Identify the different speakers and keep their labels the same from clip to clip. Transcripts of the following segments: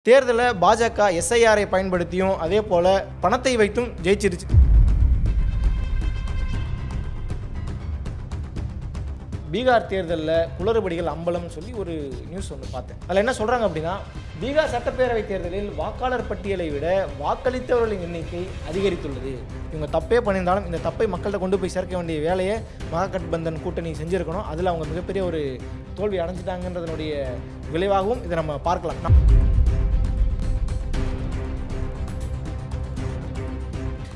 Speaker 1: தேர்தல பாஜக எஸ்ஐஆரை பயன்படுத்தியும் அதே போல பணத்தை வைத்தும் ஜெயிச்சிருச்சு. பீகார் தேர்தலில் குளறுபடிகள் அம்பலம்னு சொல்லி ஒரு நியூஸ் ஒன்று பார்த்தேன். அதில் என்ன சொல்கிறாங்க அப்படின்னா, பீகார் சட்டப்பேரவை தேர்தலில் வாக்காளர் பட்டியலை விட வாக்களித்தவர்களின் எண்ணிக்கை அதிகரித்துள்ளது. இவங்க தப்பே பண்ணியிருந்தாலும் இந்த தப்பை மக்கள்கிட்ட கொண்டு போய் சேர்க்க வேண்டிய வேலையை மகாகட்பந்தன் கூட்டணி செஞ்சுருக்கணும். அதில் அவங்க மிகப்பெரிய ஒரு தோல்வி அடைஞ்சிட்டாங்கன்றதனுடைய விளைவாகவும் இதை நம்ம பார்க்கலாம்.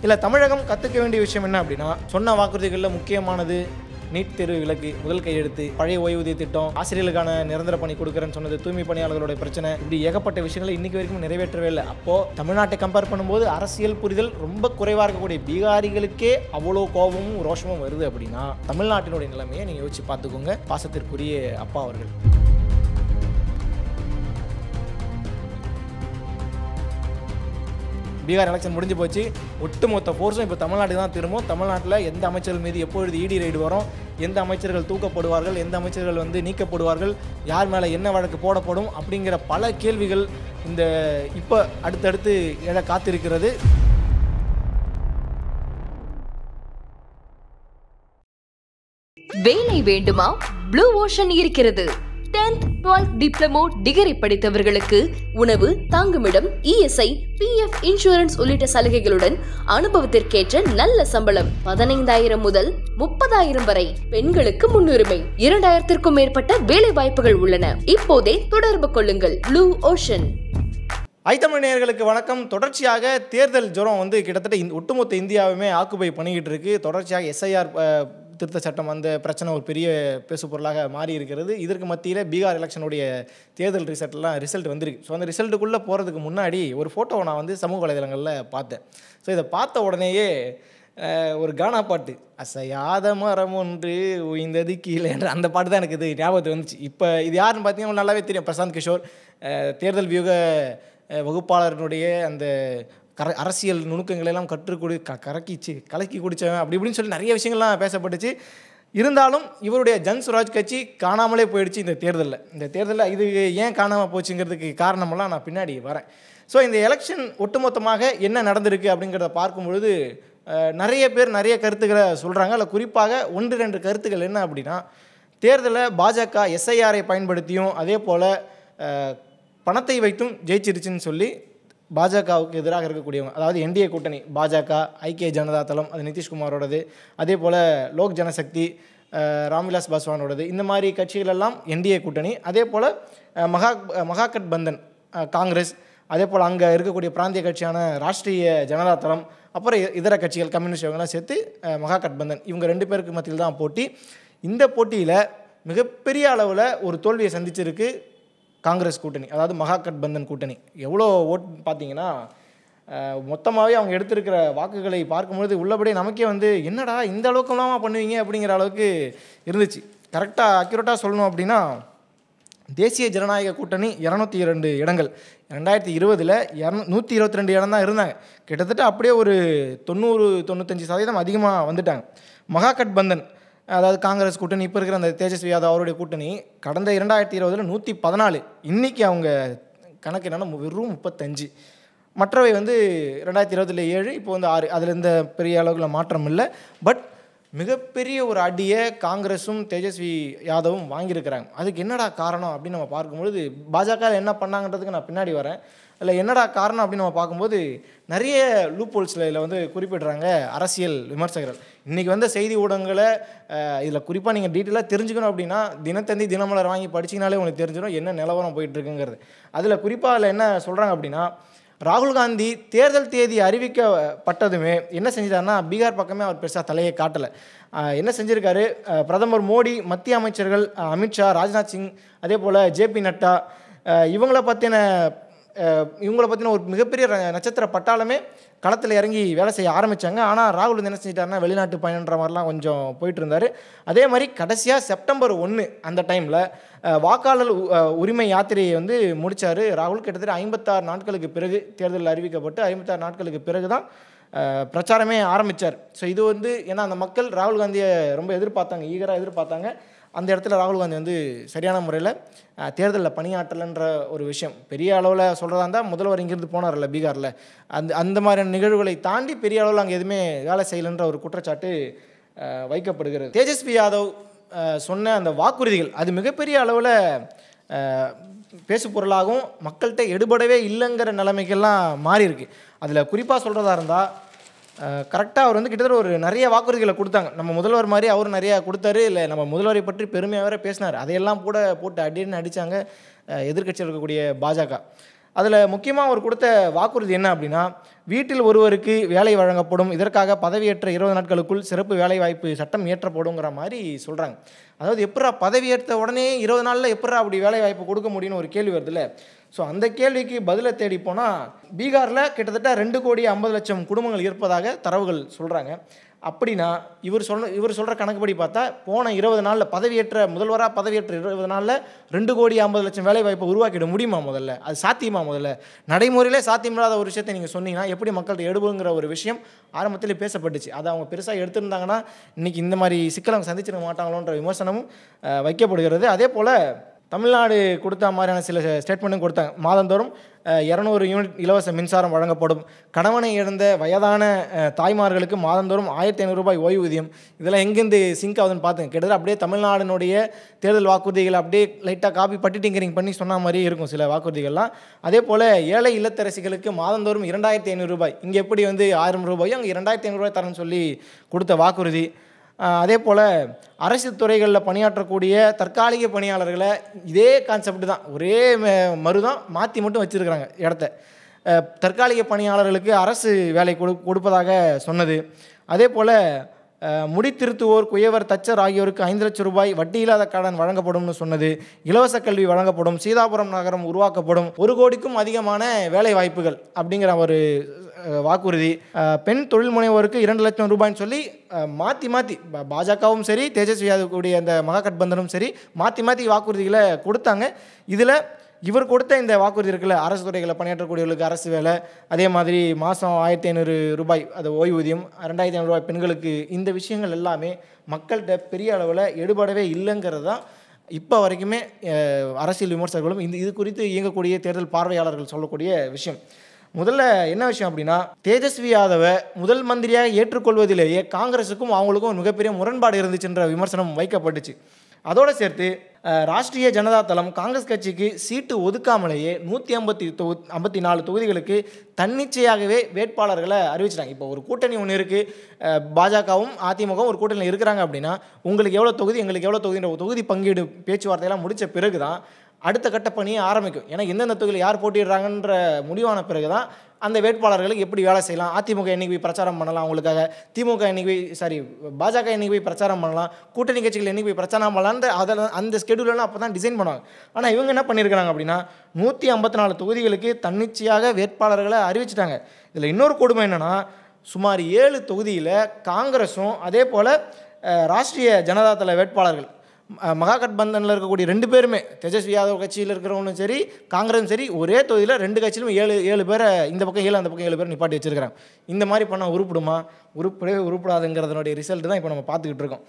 Speaker 1: இல்லை, தமிழகம் கற்றுக்க வேண்டிய விஷயம் என்ன அப்படின்னா, சொன்ன வாக்குறுதிகளில் முக்கியமானது நீட் தேர்வு விலக்கு, முதல் கையெழுத்து, பழைய ஓய்வூதிய திட்டம், ஆசிரியர்களுக்கான நிரந்தர பணி கொடுக்குறேன்னு சொன்னது, தூய்மை பணியாளர்களுடைய பிரச்சனை, இப்படி ஏகப்பட்ட விஷயங்களை இன்னைக்கு வரைக்கும் நிறைவேற்றவே இல்லை. அப்போது தமிழ்நாட்டை கம்பேர் பண்ணும்போது அரசியல் புரிதல் ரொம்ப குறைவாக இருக்கக்கூடிய பீகாரிகளுக்கே அவ்வளோ கோபமும் ரோஷமும் வருது அப்படின்னா தமிழ்நாட்டினுடைய நிலைமையை நீங்கள் யோசிச்சு பார்த்துக்கோங்க. பாசத்திற்குரிய அப்பா அவர்கள். பீகார் எலெக்ஷன் முடிஞ்சு போச்சு. ஒட்டுமொத்த ஃபோர்ஸும் இப்போ தமிழ்நாட்டுக்கு தான் திரும்பும். தமிழ்நாட்டில் எந்த அமைச்சர்கள் மீது எப்பொழுது இடி ரைடு வரும், எந்த அமைச்சர்கள் தூக்கப்படுவார்கள், எந்த அமைச்சர்கள் நீக்கப்படுவார்கள், யார் மேலே என்ன வழக்கு போடப்படும் அப்படிங்கிற பல கேள்விகள் இந்த இப்போ அடுத்தடுத்து எழ காத்திருக்கிறது.
Speaker 2: வேலை வேண்டுமா? ப்ளூ ஓஷன் இருக்கிறது. 10th 12th டிப்ளமோ டிகிரி படித்தவர்களுக்கு உணவு, தங்குமிடம், இஎஸ்ஐ, பிஎஃப், இன்சூரன்ஸ் உள்ளிட்ட சலுகைகளுடன் அனுபவத்திற்கேற்ற நல்ல சம்பளம் 15,000 முதல் 30,000 வரை. பெண்களுக்கு முன்னுரிமை. 2,000க்கும் மேற்பட்ட வேலை வாய்ப்புகள் உள்ளன. இப்போதே தொடர்பு கொள்ளுங்கள். Blue ocean.
Speaker 1: ஐத்தமிழ் நேயர்களுக்கு வணக்கம். தொடர்ச்சியாக தேர்தல் ஜுரம் கிட்டத்தட்ட ஒட்டுமொத்த இந்தியாவுமே ஆக்குபை பண்ணிக்கிட்டு இருக்கு. தொடர்ச்சியாக எஸ்ஐஆர் திருத்த சட்டம் அந்த பிரச்சனை ஒரு பெரிய பேசு பொருளாக மாறி இருக்கிறது. இதற்கு மத்தியில் பீகார் எலெக்ஷனுடைய தேர்தல் ரிசல்ட் வந்திருக்கு. ஸோ அந்த ரிசல்ட்டுக்குள்ளே போகிறதுக்கு முன்னாடி ஒரு ஃபோட்டோவை நான் சமூக வலைதளங்களில் பார்த்தேன். ஸோ இதை பார்த்த உடனேயே ஒரு கானா பாட்டு, அசையாத மரம் ஒன்று உயிந்தது கீழே என்ற அந்த பாட்டு தான் எனக்கு இது ஞாபகத்துக்கு வந்துச்சு. இப்போ இது யாருன்னு பார்த்தீங்கன்னா நல்லாவே தெரியும். பிரசாந்த் கிஷோர், தேர்தல் வியூக வகுப்பாளர்களுடைய அந்த அரசியல் நுணுக்கங்களெல்லாம் கலக்கி குடித்தவன் அப்படி இப்படின்னு சொல்லி நிறைய விஷயங்கள்லாம் பேசப்பட்டுச்சு. இருந்தாலும் இவருடைய ஜன்சுராஜ் கட்சி காணாமலே போயிடுச்சு இந்த தேர்தலில். இது ஏன் காணாமல் போச்சுங்கிறதுக்கு காரணமெல்லாம் நான் பின்னாடி வரேன். ஸோ இந்த எலெக்ஷன் ஒட்டுமொத்தமாக என்ன நடந்திருக்கு அப்படிங்கிறத பார்க்கும் பொழுது நிறைய பேர் நிறைய கருத்துக்களை சொல்கிறாங்க. அதில் குறிப்பாக 1-2 கருத்துக்கள் என்ன அப்படின்னா, தேர்தலை பாஜக எஸ்ஐஆரை பயன்படுத்தியும் அதே போல் பணத்தை வைத்தும் ஜெயிச்சிருச்சுன்னு சொல்லி பாஜகவுக்கு எதிராக இருக்கக்கூடியவங்க, அதாவது என்டிஏ கூட்டணி, பாஜக, ஐக்கிய ஜனதா தளம், அது நிதிஷ்குமாரோடது, அதே போல் லோக் ஜனசக்தி, ராம்விலாஸ் பாஸ்வானோடது, இந்த மாதிரி கட்சிகளெல்லாம் என்டிஏ கூட்டணி. அதே போல் மகாகட்பந்தன் காங்கிரஸ், அதே போல் அங்கே இருக்கக்கூடிய பிராந்திய கட்சியான ராஷ்ட்ரிய ஜனதா தளம், அப்புறம் இதர கட்சிகள் கம்யூனிஸ்ட் இவங்கெல்லாம் சேர்த்து மகாகட்பந்தன், இவங்க 2 பேருக்கு மத்தியில் தான் போட்டி. இந்த போட்டியில் மிகப்பெரிய அளவில் ஒரு தோல்வியை சந்திச்சிருக்கு காங்கிரஸ் கூட்டணி, அதாவது மகாகட்பந்தன் கூட்டணி. எவ்வளோ ஓட் பார்த்தீங்கன்னா, மொத்தமாகவே அவங்க எடுத்திருக்கிற வாக்குகளை பார்க்கும்பொழுது உள்ளபடியே நமக்கே என்னடா இந்த அளவுக்குலாமா பண்ணுவீங்க அப்படிங்கிற அளவுக்கு இருந்துச்சு. கரெக்டாக அக்யூரேட்டாக சொல்லணும் அப்படின்னா, தேசிய ஜனநாயக கூட்டணி 202 இடங்கள், 2020 122 இடம் தான் இருந்தாங்க. கிட்டத்தட்ட அப்படியே ஒரு 90-95% அதிகமாக வந்துட்டாங்க. மகாகட்பந்தன், அதாவது காங்கிரஸ் கூட்டணி, இப்போ இருக்கிற அந்த தேஜஸ்வி யாதவ் அவருடைய கூட்டணி, கடந்த 2020 114, இன்றைக்கி அவங்க கணக்கு என்னென்னா வெறும் 35. மற்றவை 2020 இப்போ 6. அதில் எந்த பெரிய அளவுக்குள்ள மாற்றம் இல்லை. பட் மிகப்பெரிய ஒரு அடியை காங்கிரஸும் தேஜஸ்வி யாதவும் வாங்கியிருக்கிறாங்க. அதுக்கு என்னடா காரணம் அப்படின்னு நம்ம பார்க்கும்பொழுது, பாஜக என்ன பண்ணாங்கன்றதுக்கு நான் பின்னாடி வரேன். அதில் என்னடா காரணம் அப்படின்னு நம்ம பார்க்கும்போது நிறைய லூப் ஹோல்ஸில் இதில் குறிப்பிடுறாங்க அரசியல் விமர்சகர்கள். இன்றைக்கி செய்தி ஊடகங்களை இதில் குறிப்பாக நீங்கள் டீட்டெயிலாக தெரிஞ்சுக்கணும் அப்படின்னா தினத்தந்தி, தினமலர் வாங்கி படிச்சிங்கனாலே உங்களுக்கு தெரிஞ்சிடும் என்ன நிலவரம் போயிட்டுருக்குங்கிறது. அதில் குறிப்பாக அதில் என்ன சொல்கிறாங்க அப்படின்னா, ராகுல் காந்தி தேர்தல் தேதி அறிவிக்கப்பட்டதுமே என்ன செஞ்சிட்டாருன்னா, பீகார் பக்கமே அவர் பெருசாக தலையை காட்டலை. என்ன செஞ்சுருக்காரு, பிரதமர் மோடி, மத்திய அமைச்சர்கள் அமித்ஷா, ராஜ்நாத் சிங், அதே போல் ஜேபி நட்டா, இவங்கள பற்றின ஒரு மிகப்பெரிய நட்சத்திர பட்டாளமே களத்தில் இறங்கி வேலை செய்ய ஆரம்பித்தாங்க. ஆனால் ராகுல் என்ன செஞ்சிட்டாருன்னா, வெளிநாட்டு பயணன்ற மாதிரிலாம் கொஞ்சம் போயிட்டு இருந்தார். அதே மாதிரி கடைசியாக செப்டம்பர் 1 அந்த டைமில் வாக்காளர் உரிமை யாத்திரையை முடித்தார் ராகுல். கிட்டத்தட்ட 56 நாட்களுக்கு பிறகு தேர்தல் அறிவிக்கப்பட்டு 56 நாட்களுக்கு பிறகு தான் பிரச்சாரமே ஆரம்பித்தார். ஸோ இது ஏன்னா அந்த மக்கள் ராகுல் காந்தியை ரொம்ப எதிர்பார்த்தாங்க, ஈகராக எதிர்பார்த்தாங்க. அந்த இடத்துல ராகுல் காந்தி வந்து சரியான முறையில் தேர்தலில் பணியாற்றலைன்ற ஒரு விஷயம் பெரிய அளவில் சொல்கிறதா இருந்தால் முதல்வர் இங்கிருந்து போனார்ல பீகாரில் அந்த மாதிரியான நிகழ்வுகளை தாண்டி பெரிய அளவில் அங்கே எதுவுமே வேலை செய்யலைன்ற ஒரு குற்றச்சாட்டு வைக்கப்படுகிறது. தேஜஸ்வி யாதவ் சொன்ன அந்த வாக்குறுதிகள் அது மிகப்பெரிய அளவில் பேசு பொருளாகவும் மக்கள்கிட்ட எடுபடவே இல்லைங்கிற நிலைமைக்கெல்லாம் மாறி இருக்கு. அதில் குறிப்பாக சொல்கிறதா இருந்தால் கரெக்டாக அவர் வந்து கிட்டத்தட்ட ஒரு நிறைய வாக்குறுதிகளை கொடுத்தாங்க. நம்ம முதல்வர் மாதிரி அவர் நிறையா கொடுத்தாரு, இல்லை நம்ம முதல்வரை பற்றி பெருமையாக வேறு பேசினார். அதையெல்லாம் கூட போட்டு அடின்னு அடித்தாங்க எதிர்க்கட்சியில் இருக்கக்கூடிய பாஜக. அதில் முக்கியமாக அவர் கொடுத்த வாக்குறுதி என்ன அப்படின்னா, வீட்டில் ஒருவருக்கு வேலை வழங்கப்படும், இதற்காக பதவியேற்ற 20 நாட்களுக்குள் சிறப்பு வேலைவாய்ப்பு சட்டம் இயற்றப்படுங்கிற மாதிரி சொல்கிறாங்க. அதாவது எப்படா பதவியேற்ற உடனே 20 நாளில் எப்படா அப்படி வேலைவாய்ப்பு கொடுக்க முடியும்னு ஒரு கேள்வி வருதுல்ல. ஸோ அந்த கேள்விக்கு பதிலை தேடி போனால் பீகாரில் கிட்டத்தட்ட 2,50,00,000 குடும்பங்கள் இருப்பதாக தரவுகள் சொல்கிறாங்க. அப்படின்னா இவர் சொல்கிற கணக்குப்படி பார்த்தா போன 20 நாளில் முதல்வராக பதவியேற்ற 20 நாளில் 2,50,00,000 வேலைவாய்ப்பை உருவாக்கிட முடியுமா? முதல்ல அது சாத்தியமா? முதல்ல நடைமுறையிலே சாத்தியமில்லாத ஒரு விஷயத்தை நீங்கள் சொன்னீங்கன்னா எப்படி மக்கள்கிட்ட எடுபுங்கிற ஒரு விஷயம் ஆரம்பத்திலே பேசப்பட்டுச்சு. அதை அவங்க பெருசாக எடுத்திருந்தாங்கன்னா இன்றைக்கி இந்த மாதிரி சிக்கலை அவங்க சந்திச்சிட மாட்டாங்களோன்ற விமர்சனமும் வைக்கப்படுகிறது. அதே போல் தமிழ்நாடு கொடுத்த மாதிரியான சில ஸ்டேட்மெண்ட்டும் கொடுத்தாங்க. மாதந்தோறும் 200 யூனிட் இலவச மின்சாரம் வழங்கப்படும், கணவனை இழந்த வயதான தாய்மார்களுக்கு மாதந்தோறும் 1,500 ரூபாய் ஓய்வூதியம். இதெல்லாம் எங்கேருந்து சிங்க் ஆகுதுன்னு பார்த்துங்க. கிட்டத்தட்ட அப்படியே தமிழ்நாடுனுடைய தேர்தல் வாக்குறுதிகளை அப்படியே லைட்டாக காப்பி பட்டிட்டிங்கரிங் பண்ணி சொன்ன மாதிரியே இருக்கும் சில வாக்குறுதிகள்லாம். அதே போல் ஏழை இல்லத்தரசிகளுக்கு மாதந்தோறும் 2,500 ரூபாய், இங்கே எப்படி வந்து 1000 ரூபாயும் அங்கே 2,500 ரூபாய் தரேன்னு சொல்லி கொடுத்த வாக்குறுதி. அதே போல் அரசு துறைகளில் பணியாற்றக்கூடிய தற்காலிக பணியாளர்களை இதே கான்செப்ட் தான், ஒரே மறுதான் மாற்றி மட்டும் வச்சுருக்கிறாங்க இடத்த. தற்காலிக பணியாளர்களுக்கு அரசு வேலை கொடுப்பதாக சொன்னது. அதே போல் முடித்திருத்துவோர், குயவர், தச்சர் ஆகியோருக்கு 5 லட்சம் ரூபாய் வட்டி இல்லாத கடன் வழங்கப்படும்னு சொன்னது. இலவச கல்வி வழங்கப்படும், சீதாபுரம் நகரம் உருவாக்கப்படும், 1 கோடிக்கும் அதிகமான வேலை வாய்ப்புகள் அப்படிங்கிற ஒரு வாக்குறுதி. பெண் தொழில் முனைவோருக்கு 2 லட்சம் ரூபாய்ன்னு சொல்லி மாற்றி பாஜகவும் சரி தேஜஸ்வி யாதவ் அந்த மகாகட்பந்தனும் சரி மாற்றி வாக்குறுதிகளை கொடுத்தாங்க. இதில் இவர் கொடுத்த இந்த வாக்குறுதி இருக்குல்ல, அரசு துறைகளை பணியாற்றக்கூடியவர்களுக்கு அரசு வேலை, அதே மாதிரி மாதம் 1,500 ரூபாய் அது ஓய்வூதியம், 2,500 ரூபாய் பெண்களுக்கு, இந்த விஷயங்கள் எல்லாமே மக்கள்கிட்ட பெரிய அளவில் எடுபடவே இல்லைங்கிறது தான் இப்போ வரைக்குமே அரசியல் விமர்சகர்களும் இது குறித்து இயங்கக்கூடிய தேர்தல் பார்வையாளர்கள் சொல்லக்கூடிய விஷயம். முதல்ல என்ன விஷயம் அப்படின்னா, தேஜஸ்வி யாதவை முதல் மந்திரியாக ஏற்றுக்கொள்வதிலேயே காங்கிரஸுக்கும் அவங்களுக்கும் ஒரு மிகப்பெரிய முரண்பாடு இருந்துச்சுன்ற விமர்சனம் வைக்கப்பட்டுச்சு. அதோடு சேர்த்து ராஷ்ட்ரிய ஜனதா தளம் காங்கிரஸ் கட்சிக்கு சீட்டு ஒதுக்காமலேயே 154 தொகுதிகளுக்கு தன்னிச்சையாகவே வேட்பாளர்களை அறிவிச்சிட்டாங்க. இப்போ ஒரு கூட்டணி ஒன்று இருக்குது, பாஜகவும் அதிமுகவும் ஒரு கூட்டணியில் இருக்கிறாங்க அப்படின்னா உங்களுக்கு எவ்வளோ தொகுதி எங்களுக்கு எவ்வளோ தொகுதின்ற தொகுதி பங்கீடு பேச்சுவார்த்தையெல்லாம் முடித்த பிறகு தான் அடுத்த கட்ட பணியை ஆரம்பிக்கும். ஏன்னா எந்தெந்த தொகுதியில் யார் போட்டிடுறாங்கன்ற முடிவான பிறகு தான் அந்த வேட்பாளர்களுக்கு எப்படி வேலை செய்யலாம், அதிமுக என்னைக்கு போய் பிரச்சாரம் பண்ணலாம், அவங்களுக்காக திமுக என்னைக்கு பாஜக என்னைக்கு போய் பிரச்சாரம் பண்ணலாம், கூட்டணி கட்சிகள் என்னைக்கு போய் பிரச்சாரம் பண்ணலான்ற அந்த ஸ்கெடியூலெல்லாம் அப்போ தான் டிசைன் பண்ணுவாங்க. ஆனால் இவங்க என்ன பண்ணியிருக்கிறாங்க அப்படின்னா 154 தொகுதிகளுக்கு தன்னிச்சையாக வேட்பாளர்களை அறிவிச்சிட்டாங்க. இதில் இன்னொரு கொடுமை என்னென்னா, சுமார் 7 தொகுதியில் காங்கிரஸும் அதே போல் ராஷ்ட்ரிய ஜனதா தள வேட்பாளர்கள் மகாகட்பந்தனில் இருக்கக்கூடிய 2 பேருமே, தேஜஸ்வி யாதவ் கட்சியில் இருக்கிறவனும் சரி காங்கிரஸும் சரி, ஒரே தொகுதியில் 2 கட்சியிலும் 7 பேரை இந்த பக்கம் 7 அந்த பக்கம் 7 பேர் நிப்பாட்டி வச்சுருக்கிறாங்க. இந்த மாதிரி பண்ணால் உருப்பிடுமா? உருப்படாதுங்கிறதுனுடைய ரிசல்ட் தான் இப்போ நம்ம பார்த்துக்கிட்டு இருக்கோம்.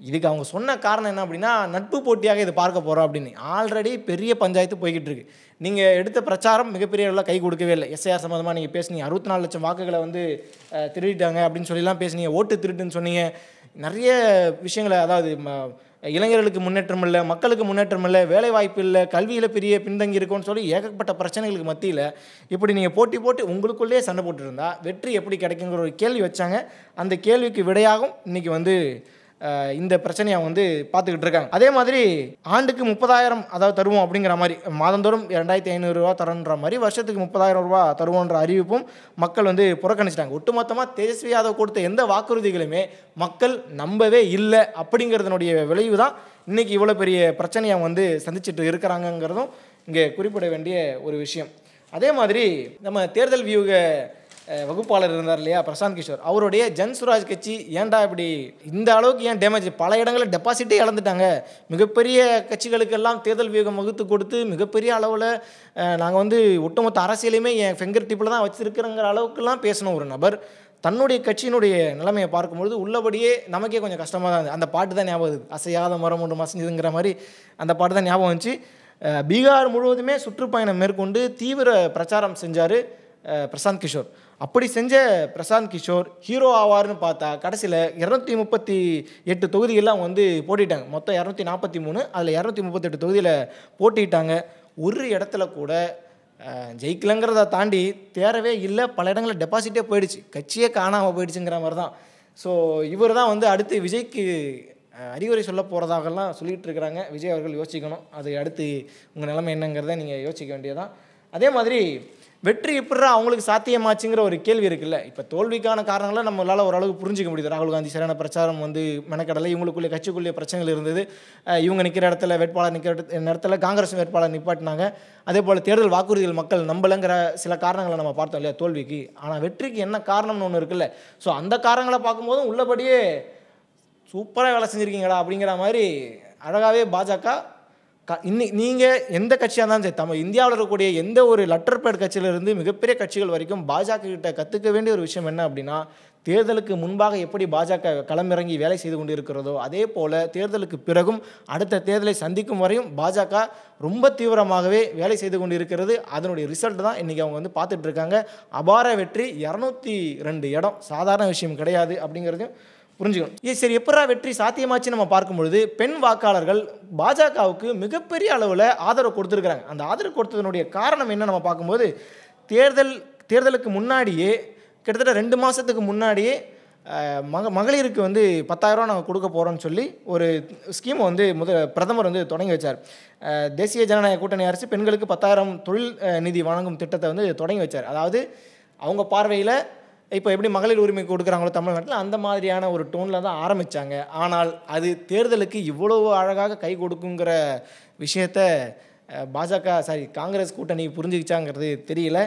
Speaker 1: இதுக்கு அவங்க சொன்ன காரணம் என்ன அப்படின்னா, நட்பு போட்டியாக இது பார்க்க போகிறோம் அப்படின்னு. ஆல்ரெடி பெரிய பஞ்சாயத்து போய்கிட்டு இருக்கு. நீங்கள் எடுத்த பிரச்சாரம் மிகப்பெரிய அளவில் கை கொடுக்கவே இல்லை. எஸ்ஐஆர் சம்மந்தமாக நீங்கள் பேசுனீங்க, 64 லட்சம் வாக்குகளை வந்து திருடிட்டாங்க அப்படின்னு சொல்லிலாம் பேசுனீங்க, ஓட்டு திருட்டுன்னு சொன்னீங்க, நிறைய விஷயங்களை, அதாவது இளைஞர்களுக்கு முன்னேற்றம் இல்லை, மக்களுக்கு முன்னேற்றம் இல்லை, வேலைவாய்ப்பு இல்லை, கல்வியில் பெரிய பின்தங்கி இருக்கும்னு சொல்லி ஏகப்பட்ட பிரச்சனைகளுக்கு மத்தியில் இப்படி நீங்கள் போட்டு உங்களுக்குள்ளேயே சண்டை போட்டுருந்தா வெற்றி எப்படி கிடைக்குங்கிற ஒரு கேள்வி வச்சாங்க. அந்த கேள்விக்கு விடையாகும் இன்றைக்கி வந்து இந்த பிரச்சனையை வந்து பார்த்துக்கிட்டு இருக்காங்க. அதே மாதிரி ஆண்டுக்கு 30,000 அதாவது தருவோம் அப்படிங்கிற மாதிரி, மாதந்தோறும் 2,500 ரூபா தரன்ற மாதிரி வருஷத்துக்கு 30,000 ரூபா தருவோன்ற அறிவிப்பும் மக்கள் வந்து புறக்கணிச்சிட்டாங்க. ஒட்டுமொத்தமாக தேஜஸ்வி யாதவ் கொடுத்த எந்த வாக்குறுதிகளுமே மக்கள் நம்பவே இல்லை. அப்படிங்கிறதுனுடைய விளைவு தான் இன்றைக்கி இவ்வளோ பெரிய பிரச்சனையை வந்து சந்திச்சுட்டு இருக்கிறாங்கங்கிறதும் இங்கே குறிப்பிட வேண்டிய ஒரு விஷயம். அதே மாதிரி நம்ம தேர்தல் வியூக வகுப்பாளர் இருந்தார் இல்லையா, பிரசாந்த் கிஷோர், அவருடைய ஜன்சுராஜ் கட்சி ஏன்டா இப்படி இந்த அளவுக்கு ஏன் டேமேஜ், பல இடங்களில் டெபாசிட்டே இழந்துட்டாங்க, மிகப்பெரிய கட்சிகளுக்கெல்லாம் தேர்தல் வியூகம் வகுத்து கொடுத்து மிகப்பெரிய அளவில் நாங்கள் வந்து ஒட்டுமொத்த அரசியலையுமே என் ஃபிங்கர் டிப்பில் தான் வச்சுருக்கிறங்கிற அளவுக்குலாம் பேசின ஒரு நபர் தன்னுடைய கட்சியினுடைய நிலைமையை பார்க்கும்பொழுது உள்ளபடியே நமக்கே கொஞ்சம் கஷ்டமாக தான் இருந்தது. அந்த பாட்டு தான் ஞாபகம் வருது, அசையாத மரம் ஒன்று மசைஞ்சுதுங்கிற மாதிரி அந்த பாட்டு தான் ஞாபகம் வந்துச்சு. பீகார் முழுவதுமே சுற்றுப்பயணம் மேற்கொண்டு தீவிர பிரச்சாரம் செஞ்சார் பிரசாந்த் கிஷோர். அப்படி செஞ்ச பிரசாந்த் கிஷோர் ஹீரோ ஆவார்னு பார்த்தா கடைசியில் 238 தொகுதிகளில் அவங்க வந்து போட்டிட்டாங்க. மொத்தம் 243, அதில் 238 தொகுதியில் போட்டிட்டாங்க. ஒரு இடத்துல கூட ஜெயிக்கலங்கிறத தாண்டி தேரவே இல்லை. பல இடங்களில் டெபாசிட்டே போயிடுச்சு, கட்சியே காணாமல் போயிடுச்சுங்கிற மாதிரி தான். ஸோ இவர் தான் வந்து அடுத்து விஜய்க்கு அறிவுரை சொல்ல போகிறதாகலாம் சொல்லிகிட்டு இருக்கிறாங்க. விஜய் அவர்கள் யோசிக்கணும், அது அடுத்து உங்கள் நிலைமை என்னங்கிறத நீங்கள் யோசிக்க வேண்டியதான். அதே மாதிரி வெற்றி எப்படிரா அவங்களுக்கு சாத்தியமாச்சுங்கிற ஒரு கேள்வி இருக்குல்ல. இப்போ தோல்விக்கான காரணங்களை நம்மளால் ஓரளவுக்கு புரிஞ்சிக்க முடியுது. ராகுல் காந்தி சரியான பிரச்சாரம் வந்து மெனக்கடலை, இவங்களுக்குள்ளே கட்சிக்குள்ளே பிரச்சனைகள் இருந்தது. இவங்க நிற்கிற இடத்துல வேட்பாளர் நிற்கிற இடத்துல காங்கிரஸ் வேட்பாளர் நிப்பாட்டினாங்க. அதே போல் தேர்தல் வாக்குறுதிகள் மக்கள் நம்பலைங்கிற சில காரணங்களை நம்ம பார்த்தோம் இல்லையா தோல்விக்கு. ஆனால் வெற்றிக்கு என்ன காரணம்னு ஒன்று இருக்குல்ல. ஸோ அந்த காரணங்களை பார்க்கும்போதும் உள்ளபடியே சூப்பராக வேலை செஞ்சுருக்கீங்களா அப்படிங்கிற மாதிரி அழகாகவே பாஜக நீங்கள் எந்த கட்சியாக இருந்தாலும் சரி, நம்ம இந்தியாவில் இருக்கக்கூடிய எந்த ஒரு லெட்டர் பேட் கட்சியிலிருந்து மிகப்பெரிய கட்சிகள் வரைக்கும் பாஜக கிட்ட கற்றுக்க வேண்டிய ஒரு விஷயம் என்ன அப்படின்னா, தேர்தலுக்கு முன்பாக எப்படி பாஜக களமிறங்கி வேலை செய்து கொண்டு இருக்கிறதோ அதே போல் தேர்தலுக்கு பிறகும் அடுத்த தேர்தலை சந்திக்கும் வரையும் பாஜக ரொம்ப தீவிரமாகவே வேலை செய்து கொண்டு இருக்கிறது. அதனுடைய ரிசல்ட் தான் இன்றைக்கி அவங்க வந்து பார்த்துட்டு இருக்காங்க. அபார வெற்றி, 202 இடம் சாதாரண விஷயம் கிடையாது அப்படிங்கிறதையும் புரிஞ்சுக்கணும். சரி, எப்படா வெற்றி சாத்தியமாச்சு நம்ம பார்க்கும்பொழுது பெண் வாக்காளர்கள் பாஜகவுக்கு மிகப்பெரிய அளவில் ஆதரவு கொடுத்துருக்குறாங்க. அந்த ஆதரவு கொடுத்ததனுடைய காரணம் என்ன நம்ம பார்க்கும்போது, தேர்தலுக்கு முன்னாடியே கிட்டத்தட்ட 2 மாதத்துக்கு முன்னாடியே மகளிருக்கு வந்து 10,000 ரூபா நாங்கள் கொடுக்க போகிறோம்னு சொல்லி ஒரு ஸ்கீமை வந்து பிரதமர் வந்து தொடங்கி வச்சார். தேசிய ஜனநாயக கூட்டணி அரசு பெண்களுக்கு 10,000 தொழில் நிதி வழங்கும் திட்டத்தை வந்து தொடங்கி வச்சார். அதாவது அவங்க பார்வையில் இப்போ எப்படி மகளிர் உரிமை கொடுக்குறாங்களோ தமிழ்நாட்டில் அந்த மாதிரியான ஒரு டோனில் தான் ஆரம்பித்தாங்க. ஆனால் அது தேர்தலுக்கு இவ்வளவு அழகாக கை கொடுக்குங்கிற விஷயத்தை காங்கிரஸ் கூட்டணி புரிஞ்சுக்கிச்சாங்கிறது தெரியல.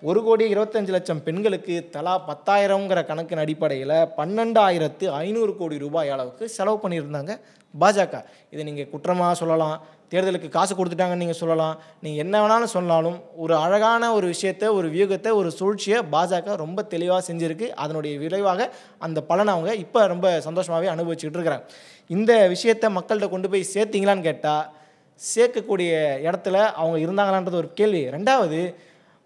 Speaker 1: 1,25,00,000 பெண்களுக்கு தலா 10,000ங்கிற கணக்கின் அடிப்படையில் 12,500 கோடி ரூபாய் அளவுக்கு செலவு பண்ணியிருந்தாங்க பாஜக. இதை நீங்கள் குற்றமாக சொல்லலாம், தேர்தலுக்கு காசு கொடுத்துட்டாங்கன்னு நீங்கள் சொல்லலாம், நீங்கள் என்ன வேணாலும் சொன்னாலும் ஒரு அழகான ஒரு விஷயத்தை, ஒரு வியூகத்தை, ஒரு சூழ்ச்சியை பாஜக ரொம்ப தெளிவாக செஞ்சுருக்கு. அதனுடைய விளைவாக அந்த பலனை அவங்க இப்போ ரொம்ப சந்தோஷமாகவே அனுபவிச்சுக்கிட்டு இருக்கிறாங்க. இந்த விஷயத்தை மக்கள்கிட்ட கொண்டு போய் சேர்த்திங்களான்னு கேட்டால் சேர்க்கக்கூடிய இடத்துல அவங்க இருந்தாங்களான்றது ஒரு கேள்வி. ரெண்டாவது,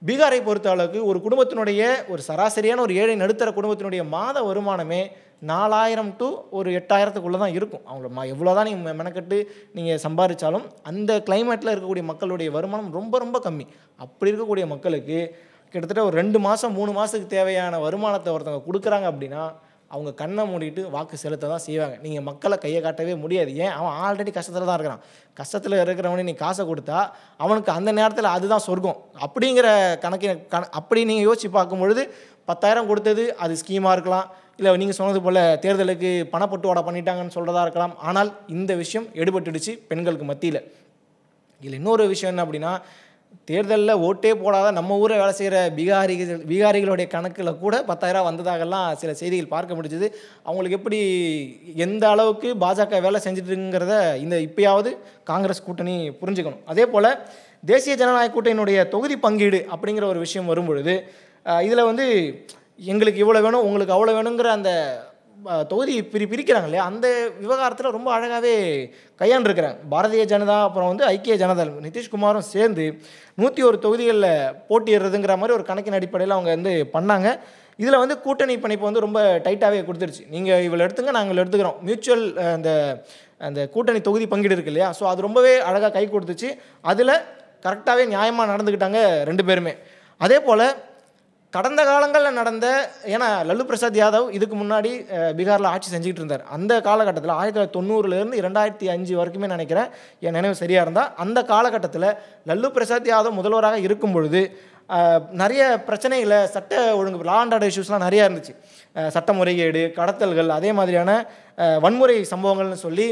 Speaker 1: பீகாரை பொறுத்த அளவுக்கு ஒரு குடும்பத்தினுடைய ஒரு சராசரியான ஒரு ஏழை நடுத்தர குடும்பத்தினுடைய மாத வருமானமே 4,000 to ஒரு 8,000க்குள்ளே தான் இருக்கும். அவங்கள எவ்வளோ தான் நீங்கள் மெனக்கட்டு நீங்கள் சம்பாதிச்சாலும் அந்த கிளைமேட்டில் இருக்கக்கூடிய மக்களுடைய வருமானம் ரொம்ப ரொம்ப கம்மி. அப்படி இருக்கக்கூடிய மக்களுக்கு கிட்டத்தட்ட ஒரு 2 மாதம் 3 மாதத்துக்கு தேவையான வருமானத்தை ஒருத்தவங்க கொடுக்குறாங்க அப்படின்னா அவங்க கண்ணை மூடிட்டு வாக்கு செலுத்த தான் செய்வாங்க. நீங்கள் மக்களை கையை காட்டவே முடியாது. ஏன், அவன் ஆல்ரெடி கஷ்டத்தில் தான் இருக்கிறான். கஷ்டத்தில் இருக்கிறவனே நீ காசை கொடுத்தா அவனுக்கு அந்த நேரத்தில் அதுதான் சொர்க்கம் அப்படிங்கிற அப்படி நீங்கள் யோசித்து பார்க்கும்பொழுது 10,000 கொடுத்தது அது ஸ்கீமாக இருக்கலாம், இல்லை நீங்கள் சொன்னது போல் தேர்தலுக்கு பணப்பட்டுவாடா பண்ணிட்டாங்கன்னு சொல்கிறதா இருக்கலாம். ஆனால் இந்த விஷயம் எடுபட்டுடுச்சு பெண்களுக்கு மத்தியில். இதில் இன்னொரு விஷயம் என்ன அப்படின்னா, தேர்தலில் ஓட்டே போடாத நம்ம ஊரை வேலை செய்கிற பீகாரிகளுடைய கணக்கில் கூட 10,000 வந்ததாகலாம் சில செய்திகள் பார்க்க முடிஞ்சது. அவங்களுக்கு எப்படி எந்த அளவுக்கு பாஜக வேலை செஞ்சுட்டுங்கிறத இப்போயாவது காங்கிரஸ் கூட்டணி புரிஞ்சுக்கணும். அதே போல் தேசிய ஜனநாயக கூட்டணியினுடைய தொகுதி பங்கீடு அப்படிங்கிற ஒரு விஷயம் வரும்பொழுது இதில் வந்து எங்களுக்கு இவ்வளோ வேணும் உங்களுக்கு அவ்வளோ வேணுங்கிற அந்த தொகுதி பிரிக்கிறாங்க இல்லையா, அந்த விவகாரத்தில் ரொம்ப அழகாகவே கையாண்டிருக்கிறாங்க. பாரதிய ஜனதா அப்புறம் வந்து ஐக்கிய ஜனதா நிதிஷ்குமாரும் சேர்ந்து 101 தொகுதிகளில் போட்டியிடுறதுங்கிற மாதிரி ஒரு கணக்கின் அடிப்படையில் அவங்க வந்து பண்ணாங்க. இதில் வந்து கூட்டணி பணிப்பு வந்து ரொம்ப டைட்டாகவே கொடுத்துருச்சு. நீங்கள் இவ்வளோ எடுத்துங்க, நாங்கள் எடுத்துக்கிறோம். மியூச்சுவல் அந்த கூட்டணி தொகுதி பங்கீடு இருக்கு இல்லையா, ஸோ அது ரொம்பவே அழகாக கை கொடுத்துச்சு. அதில் கரெக்டாகவே நியாயமாக நடந்துக்கிட்டாங்க 2 பேருமே. அதே போல் கடந்த காலங்களில் நடந்த, ஏன்னா லல்லு பிரசாத் யாதவ் இதுக்கு முன்னாடி பீகாரில் ஆட்சி செஞ்சுக்கிட்டு இருந்தார். அந்த காலகட்டத்தில் 1990லேருந்து 2005 வரைக்குமே நினைக்கிறேன், என் நினைவு சரியாக இருந்தால், அந்த காலகட்டத்தில் லல்லு பிரசாத் யாதவ் முதல்வராக இருக்கும் பொழுது நிறைய பிரச்சனைகளை, சட்ட ஒழுங்கு, லா அண்ட் ஆர்டர் இஷ்யூஸ்லாம் நிறையா இருந்துச்சு. சட்ட முறைகேடு, கடத்தல்கள், அதே மாதிரியான வன்முறை சம்பவங்கள்னு சொல்லி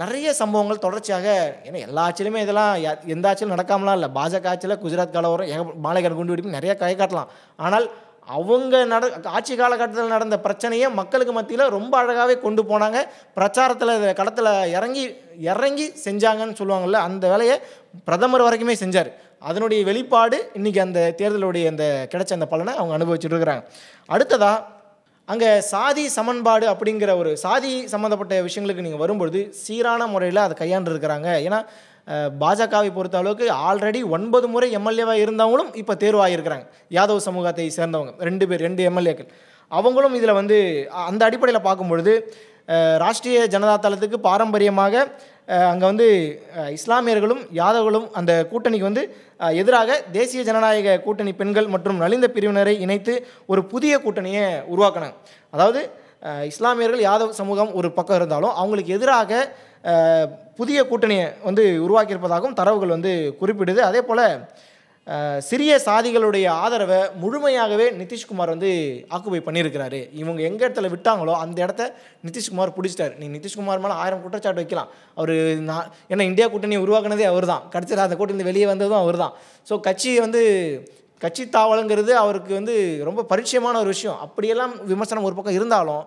Speaker 1: நிறைய சம்பவங்கள் தொடர்ச்சியாக, ஏன்னா எல்லா ஆட்சியிலுமே இதெல்லாம் எந்த ஆட்சியிலும் நடக்காமலாம் இல்லை. பாஜக ஆட்சியில் குஜராத் கலவரம், மாலைக்காடு குண்டு வெடிப்பு நிறைய கை காட்டலாம். ஆனால் அவங்க ஆட்சி காலகட்டத்தில் நடந்த பிரச்சனையை மக்களுக்கு மத்தியில் ரொம்ப அழகாகவே கொண்டு போனாங்க. பிரச்சாரத்தில் களத்தில் இறங்கி செஞ்சாங்கன்னு சொல்லுவாங்கள்ல, அந்த வேலையை பிரதமர் வரைக்குமே செஞ்சார். அதனுடைய வெளிப்பாடு இன்றைக்கி அந்த தேர்தலுடைய அந்த கிடைச்ச அந்த பலனை அவங்க அனுபவிச்சுட்டு இருக்கிறாங்க. அடுத்ததாக அங்கே சாதி சமன்பாடு அப்படிங்கிற ஒரு சாதி சம்மந்தப்பட்ட விஷயங்களுக்கு நீங்கள் வரும்பொழுது சீரான முறையில் அதை கையாண்டுருக்கிறாங்க. ஏன்னா பாஜகவை பொறுத்த அளவுக்கு ஆல்ரெடி 9 முறை எம்எல்ஏவாக இருந்தவங்களும் இப்போ தேர்வாகியிருக்கிறாங்க. யாதவ் சமூகத்தை சேர்ந்தவங்க 2 எம்எல்ஏக்கள். அவங்களும் இதில் வந்து அந்த அடிப்படையில் பார்க்கும்பொழுது ராஷ்ட்ரிய ஜனதா தளத்துக்கு பாரம்பரியமாக அங்கே வந்து இஸ்லாமியர்களும் யாதவர்களும் அந்த கூட்டணிக்கு வந்து எதிராக தேசிய ஜனநாயக கூட்டணி பெண்கள் மற்றும் நலிந்த பிரிவினரை இணைத்து ஒரு புதிய கூட்டணியை உருவாக்கினாங்க. அதாவது இஸ்லாமியர்கள் யாதவ் சமூகம் ஒரு பக்கம் இருந்தாலும் அவங்களுக்கு எதிராக புதிய கூட்டணியை வந்து உருவாக்கியிருப்பதாகவும் தரவுகள் வந்து குறிப்பிடுது. அதே போல் சிறிய சாதிகளுடைய ஆதரவை முழுமையாகவே நிதிஷ்குமார் வந்து ஆக்குபை பண்ணியிருக்கிறாரு. இவங்க எங்கே இடத்துல விட்டாங்களோ அந்த இடத்த நிதிஷ்குமார் பிடிச்சிட்டார். நீ நிதிஷ்குமார் மேலே 1000 குற்றச்சாட்டு வைக்கலாம். அவர் ஏன்னா இந்தியா கூட்டணியை உருவாக்குனதே அவர் தான், கடைசியில் அந்த கூட்டணி வெளியே வந்ததும் அவர் தான். ஸோ கட்சி தாவலுங்கிறது அவருக்கு வந்து ரொம்ப பரிச்சயமான ஒரு விஷயம். அப்படியெல்லாம் விமர்சனம் ஒரு பக்கம் இருந்தாலும்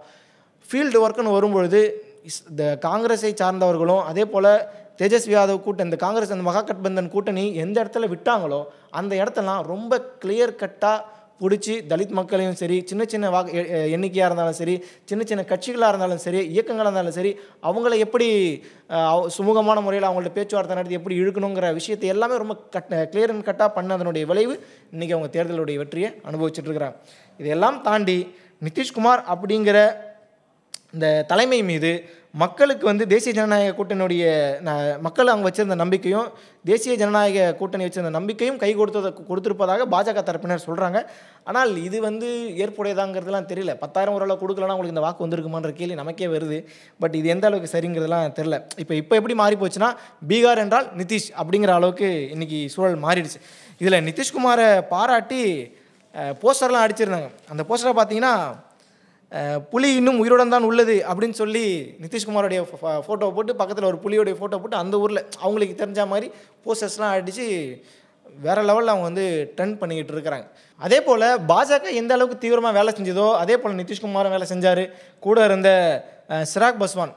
Speaker 1: ஃபீல்டு ஒர்க்குன்னு வரும்பொழுது இந்த காங்கிரஸை சார்ந்தவர்களும் அதே போல் தேஜஸ்வி யாதவ் இந்த காங்கிரஸ் அந்த மகாகட்பந்தன் கூட்டணி எந்த இடத்துல விட்டாங்களோ அந்த இடத்தெல்லாம் ரொம்ப கிளியர் கட்டாக பிடிச்சி தலித் மக்களையும் சரி, சின்ன சின்ன எண்ணிக்கையாக இருந்தாலும் சரி, சின்ன சின்ன கட்சிகளாக இருந்தாலும் சரி, இயக்கங்களாக இருந்தாலும் சரி, அவங்கள எப்படி சுமூகமான முறையில் அவங்கள்ட்ட பேச்சுவார்த்தை நடத்தி எப்படி இழுக்கணுங்கிற விஷயத்தை எல்லாமே ரொம்ப கிளியர் அண்ட் கட்டாக பண்ணதனுடைய விளைவு இன்றைக்கி அவங்க தேர்தலுடைய வெற்றியை அனுபவிச்சுட்டு இருக்கிறாங்க. இதையெல்லாம் தாண்டி நிதிஷ்குமார் அப்படிங்கிற இந்த தலைமை மீது மக்களுக்கு வந்து தேசிய ஜனநாயக கூட்டணியுடைய மக்கள் அவங்க வச்சிருந்த நம்பிக்கையும் தேசிய ஜனநாயக கூட்டணி வச்சிருந்த நம்பிக்கையும் கை கொடுத்திருப்பதாக பாஜக தரப்பினர் சொல்கிறாங்க. ஆனால் இது வந்து ஏற்புடையதாங்கிறதுலாம் தெரியல. 10,000 ஓரளவு கொடுக்கலன்னா உங்களுக்கு இந்த வாக்கு வந்திருக்குமான்ற கேள்வி நமக்கே வருது. பட் இது எந்த அளவுக்கு சரிங்கிறதுலாம் தெரில. இப்போ எப்படி மாறி போச்சுன்னா பீகார் என்றால் நிதிஷ் அப்படிங்கிற அளவுக்கு இன்றைக்கி சூழல் மாறிடுச்சு. இதில் நிதிஷ்குமாரை பாராட்டி போஸ்டர்லாம் அடிச்சிருந்தாங்க. அந்த போஸ்டரை பார்த்தீங்கன்னா புலி இன்னும் உயிருடன் தான் உள்ளது அப்படின்னு சொல்லி நிதிஷ்குமாரோடைய ஃபோட்டோ போட்டு பக்கத்தில் ஒரு புலியோடைய ஃபோட்டோ போட்டு அந்த ஊரில் அவங்களுக்கு தெரிஞ்ச மாதிரி போஸ்டர்ஸ்லாம் அடித்து வேறு லெவலில் அவங்க வந்து ட்ரெண்ட் பண்ணிக்கிட்டு இருக்கிறாங்க. அதே போல் பாஜக எந்த அளவுக்கு தீவிரமாக வேலை செஞ்சதோ அதே போல் நிதிஷ்குமாரும் வேலை செஞ்சார். கூட இருந்த சிராக் பாஸ்வான்,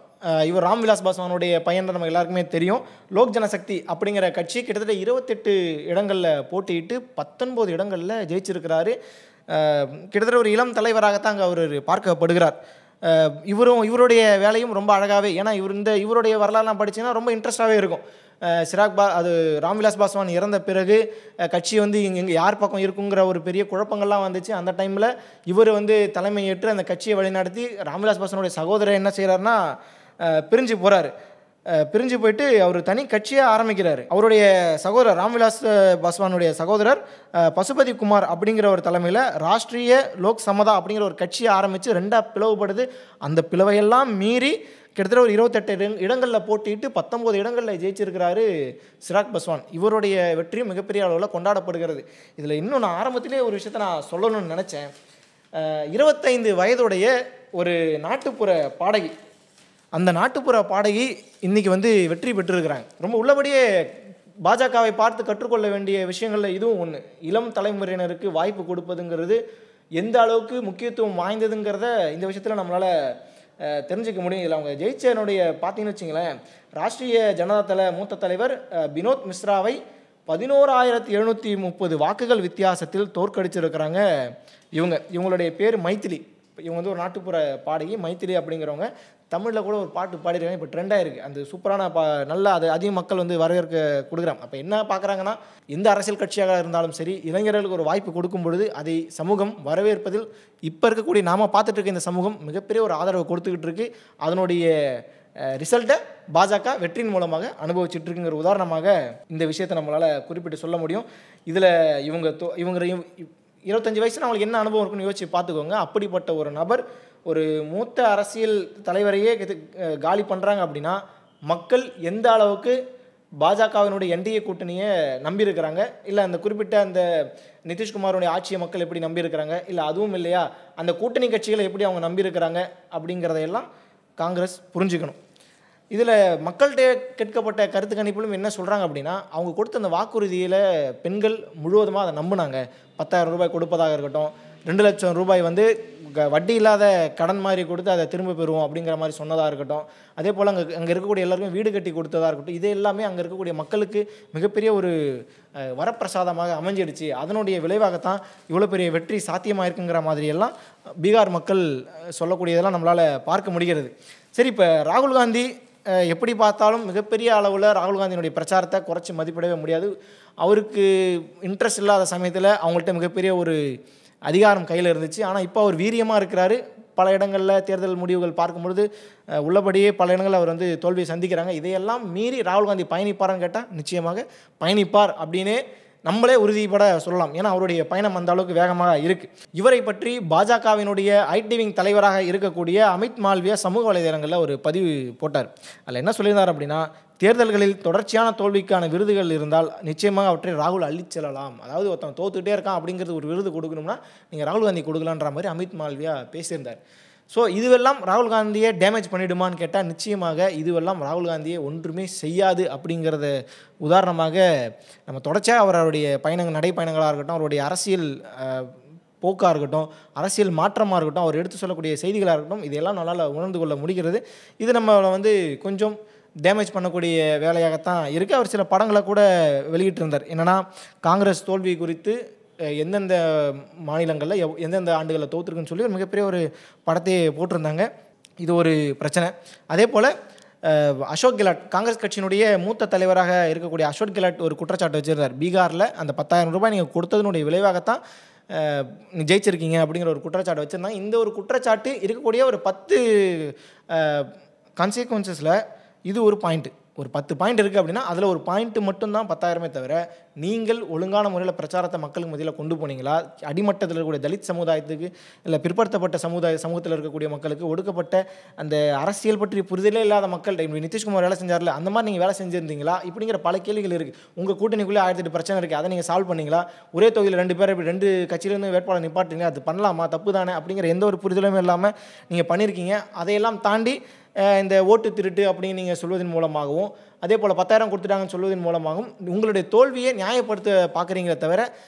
Speaker 1: இவர் ராம்விலாஸ் பாஸ்வானுடைய பையன் நம்ம எல்லாருக்குமே தெரியும். லோக் ஜனசக்தி அப்படிங்கிற கட்சி கிட்டத்தட்ட 28 இடங்களில் போட்டியிட்டு 19 இடங்களில் ஜெயிச்சிருக்கிறாரு. கிட்டத்தட்ட ஒரு இளம் தலைவராகத்தான் அங்கே அவர் பார்க்கப்படுகிறார். இவருடைய வேலையும் ரொம்ப அழகாகவே, ஏன்னா இவருடைய வரலாறுலாம் படித்தீங்கன்னா ரொம்ப இன்ட்ரெஸ்டாகவே இருக்கும். அது ராம்விலாஸ் பாஸ்வான் இறந்த பிறகு கட்சி வந்து இங்கே யார் பக்கம் இருக்குங்கிற ஒரு பெரிய குழப்பங்கள்லாம் வந்துச்சு. அந்த டைமில் இவர் வந்து தலைமை ஏற்று அந்த கட்சியை வழிநடத்தி ராம்விலாஸ் பாஸ்வானுடைய சகோதரர் என்ன செய்கிறாருன்னா பிரிஞ்சு போகிறாரு. பிரிஞ்சு போயிட்டு அவர் தனி கட்சியாக ஆரம்பிக்கிறார். அவருடைய சகோதரர் ராம்விலாஸ் பாஸ்வானுடைய சகோதரர் பசுபதி குமார் அப்படிங்கிற ஒரு தலைமையில் ராஷ்ட்ரிய லோக் சமதா அப்படிங்கிற ஒரு கட்சியை ஆரம்பித்து 2ஆக பிளவுபடுது. அந்த பிளவையெல்லாம் மீறி கிட்டத்தட்ட ஒரு 28 இடங்களில் போட்டிட்டு 19 இடங்களில் ஜெயிச்சிருக்கிறாரு சிராக் பாஸ்வான். இவருடைய வெற்றியும் மிகப்பெரிய அளவில் கொண்டாடப்படுகிறது. இதில் இன்னும் நான் ஆரம்பத்திலே ஒரு விஷயத்தை நான் சொல்லணும்னு நினச்சேன். 25 வயதுடைய ஒரு நாட்டுப்புற பாடகி, அந்த நாட்டுப்புற பாடகி இன்றைக்கி வந்து வெற்றி பெற்றிருக்கிறாங்க. ரொம்ப உள்ளபடியே பாஜகவை பார்த்து கற்றுக்கொள்ள வேண்டிய விஷயங்களில் இதுவும் ஒன்று. இளம் தலைமுறையினருக்கு வாய்ப்பு கொடுப்பதுங்கிறது எந்த அளவுக்கு முக்கியத்துவம் வாய்ந்ததுங்கிறத இந்த விஷயத்தில் நம்மளால் தெரிஞ்சுக்க முடியும். இதில் அவங்க ஜெயிச்சனுடைய பார்த்தீங்கன்னு வச்சிங்களேன், ராஷ்ட்ரிய ஜனதா தள மூத்த தலைவர் வினோத் மிஸ்ராவை 11,730 வாக்குகள் வித்தியாசத்தில் தோற்கடிச்சிருக்கிறாங்க. இவங்களுடைய பேர் மைத்திலி. இவங்க வந்து ஒரு நாட்டுப்புற பாடகி மைத்திலி அப்படிங்கிறவங்க. தமிழில் கூட ஒரு பாட்டு பாடிருக்காங்க, இப்போ ட்ரெண்டாக இருக்குது. அந்த சூப்பரான நல்லா அது அதிக மக்கள் வந்து வரவேற்க கொடுக்குறாங்க. அப்போ என்ன பார்க்குறாங்கன்னா, எந்த அரசியல் கட்சியாக இருந்தாலும் சரி, இளைஞர்களுக்கு ஒரு வாய்ப்பு கொடுக்கும் பொழுது அதை சமூகம் வரவேற்பதில் இப்போ இருக்கக்கூடிய நாம் பார்த்துட்டு இருக்க இந்த சமூகம் மிகப்பெரிய ஒரு ஆதரவு கொடுத்துக்கிட்டு இருக்கு. அதனுடைய ரிசல்ட்டை பாஜக வெற்றியின் மூலமாக அனுபவிச்சுட்டு இருக்குங்கிற உதாரணமாக இந்த விஷயத்தை நம்மளால் குறிப்பிட்டு சொல்ல முடியும். இதில் இவங்க 25 வயசுல அவங்களுக்கு என்ன அனுபவம் இருக்குன்னு யோசிச்சு பார்த்துக்கோங்க. அப்படிப்பட்ட ஒரு நபர் ஒரு மூத்த அரசியல் தலைவரையே காலி பண்ணுறாங்க அப்படின்னா மக்கள் எந்த அளவுக்கு பாஜகவினுடைய என்டிஏ கூட்டணியை நம்பியிருக்கிறாங்க, இல்லை அந்த குறிப்பிட்ட அந்த நிதிஷ்குமாரோடைய ஆட்சியை மக்கள் எப்படி நம்பியிருக்கிறாங்க, இல்லை அதுவும் இல்லையா அந்த கூட்டணி கட்சிகளை எப்படி அவங்க நம்பியிருக்கிறாங்க அப்படிங்கிறதையெல்லாம் காங்கிரஸ் புரிஞ்சுக்கணும். இதில் மக்கள்கிட்ட கேட்கப்பட்ட கருத்து கணிப்பிலும் என்ன சொல்கிறாங்க அப்படின்னா, அவங்க கொடுத்த அந்த வாக்குறுதியில் பெண்கள் முழுவதுமாக அதை நம்பினாங்க. 10,000 ரூபாய் கொடுப்பதாக இருக்கட்டும், 2 லட்சம் ரூபாய் வந்து வட்டி இல்லாத கடன் மாதிரி கொடுத்து அதை திரும்ப பெறுவோம் அப்படிங்கிற மாதிரி சொன்னதாக இருக்கட்டும், அதே போல் அங்கே இருக்கக்கூடிய எல்லாருக்கும் வீடு கட்டி கொடுத்ததாக இருக்கட்டும், இது எல்லாமே அங்கே இருக்கக்கூடிய மக்களுக்கு மிகப்பெரிய ஒரு வரப்பிரசாதமாக அமைஞ்சிடுச்சு. அதனுடைய விளைவாகத்தான் இவ்வளோ பெரிய வெற்றி சாத்தியமாக இருக்குங்கிற மாதிரியெல்லாம் பீகார் மக்கள் சொல்லக்கூடியதெல்லாம் நம்மளால் பார்க்க முடிகிறது. சரி, இப்போ ராகுல் காந்தி எப்படி பார்த்தாலும் மிகப்பெரிய அளவில் ராகுல் காந்தியினுடைய பிரச்சாரத்தை குறைச்சி மதிப்பிடவே முடியாது. அவருக்கு இன்ட்ரெஸ்ட் இல்லாத சமயத்தில் அவங்கள்ட்ட மிகப்பெரிய ஒரு அதிகாரம் கையில் இருந்துச்சு. ஆனால் இப்போ அவர் வீரியமாக இருக்கிறாரு. பல இடங்களில் தேர்தல் முடிவுகள் பார்க்கும்பொழுது உள்ளபடியே பல இடங்களில் அவர் வந்து தோல்வியை சந்திக்கிறாங்க. இதையெல்லாம் மீறி ராகுல் காந்தி பயணிப்பாரான்னு கேட்டால் நிச்சயமாக பயணிப்பார் அப்படின்னே நம்மளே உறுதிப்பட சொல்லலாம். ஏன்னா அவருடைய பயணம் அந்த அளவுக்கு வேகமாக இருக்குது. இவரை பற்றி பாஜகவினுடைய ஐடி விங் தலைவராக இருக்கக்கூடிய அமித் மால்வியா சமூக வலைதளங்களில் ஒரு பதிவு போட்டார். அதில் என்ன சொல்லியிருந்தார் அப்படின்னா, தேர்தல்களில் தொடர்ச்சியான தோல்விக்கான விருதுகள் இருந்தால் நிச்சயமாக அவற்றை ராகுல் அள்ளிச் செல்லலாம். அதாவது ஒருத்தன் தோத்துக்கிட்டே இருக்கான் அப்படிங்கிறது ஒரு விருது கொடுக்கணும்னா நீங்கள் ராகுல் காந்தி கொடுக்கலான்ற மாதிரி அமித் மால்வியா பேசியிருந்தார். ஸோ இதுவெல்லாம் ராகுல் காந்தியை டேமேஜ் பண்ணிவிடுமான்னு கேட்டால் நிச்சயமாக இதுவெல்லாம் ராகுல் காந்தியை ஒன்றுமே செய்யாது. அப்படிங்கிறத உதாரணமாக நம்ம தொடர்ச்சியாக அவருடைய நடைப்பயணங்களாக இருக்கட்டும், அவருடைய அரசியல் போக்காக இருக்கட்டும், அரசியல் மாற்றமாக இருக்கட்டும், அவர் எடுத்து சொல்லக்கூடிய செய்திகளாக இருக்கட்டும், இதையெல்லாம் நம்மளால் உணர்ந்து கொள்ள முடிகிறது. இது நம்ம வந்து கொஞ்சம் டேமேஜ் பண்ணக்கூடிய வேலையாகத்தான் இருக்குது. அவர் சில படங்களை கூட வெளியிட்டிருந்தார். என்னென்னா, காங்கிரஸ் தோல்வி குறித்து எந்தெந்த மாநிலங்களில் எந்தெந்த ஆண்டுகளில் தோற்றுருக்குன்னு சொல்லி ஒரு மிகப்பெரிய ஒரு படத்தையே போட்டிருந்தாங்க. இது ஒரு பிரச்சனை. அதே போல் அசோக் கெலாட், காங்கிரஸ் கட்சியினுடைய மூத்த தலைவராக இருக்கக்கூடிய அசோக் கெலாட் ஒரு குற்றச்சாட்டு வச்சுருந்தார். பீகாரில் அந்த 10,000 ரூபாய் நீங்கள் கொடுத்ததுனுடைய விளைவாகத்தான் நீ ஜெயிச்சிருக்கீங்க அப்படிங்கிற ஒரு குற்றச்சாட்டு வச்சுருந்தாங்க. இந்த ஒரு குற்றச்சாட்டு இருக்கக்கூடிய ஒரு 10 கான்சிக்வன்சஸில் இது ஒரு பாயிண்ட்டு. ஒரு 10 பாயிண்ட் இருக்குது அப்படின்னா அதில் ஒரு பாயிண்ட்டு மட்டும்தான் 10,000 தவிர, நீங்கள் ஒழுங்கான முறையில் பிரச்சாரத்தை மக்களுக்கு மத்தியில் கொண்டு போனீங்களா, அடிமட்டத்தில் இருக்கக்கூடிய தலித் சமுதாயத்துக்கு இல்லை பிற்படுத்தப்பட்ட சமூகத்தில் இருக்கக்கூடிய மக்களுக்கு, ஒடுக்கப்பட்ட அந்த அரசியல் பற்றி புரிதலே இல்லாத மக்கள், நிதிஷ்குமார் வேலை செஞ்சார்ல அந்த மாதிரி நீங்கள் வேலை செஞ்சுருந்தீங்களா இப்படிங்கிற பல கேள்விகள் இருக்குது. உங்கள் கூட்டணிக்குள்ளே 1008 பிரச்சனை இருக்குது, அதை நீங்கள் சால்வ் பண்ணிங்களா, ஒரே தொகுதியில் 2 பேர் 2 கட்சியிலேருந்து வேட்பாளர் நிப்பாட்டுறீங்க, அது பண்ணலாமா, தப்பு தானே அப்படிங்கிற எந்த ஒரு புரிதலும் இல்லாமல் நீங்கள் பண்ணியிருக்கீங்க. அதையெல்லாம் தாண்டி இந்த ஓட்டு திருட்டு அப்படின்னு நீங்கள் சொல்வதன் மூலமாகவும், அதே போல் 10,000 கொடுத்துட்டாங்கன்னு சொல்வதன் மூலமாகவும் உங்களுடைய தோல்வியை நியாயப்படுத்த பார்க்குறீங்களே தவிர,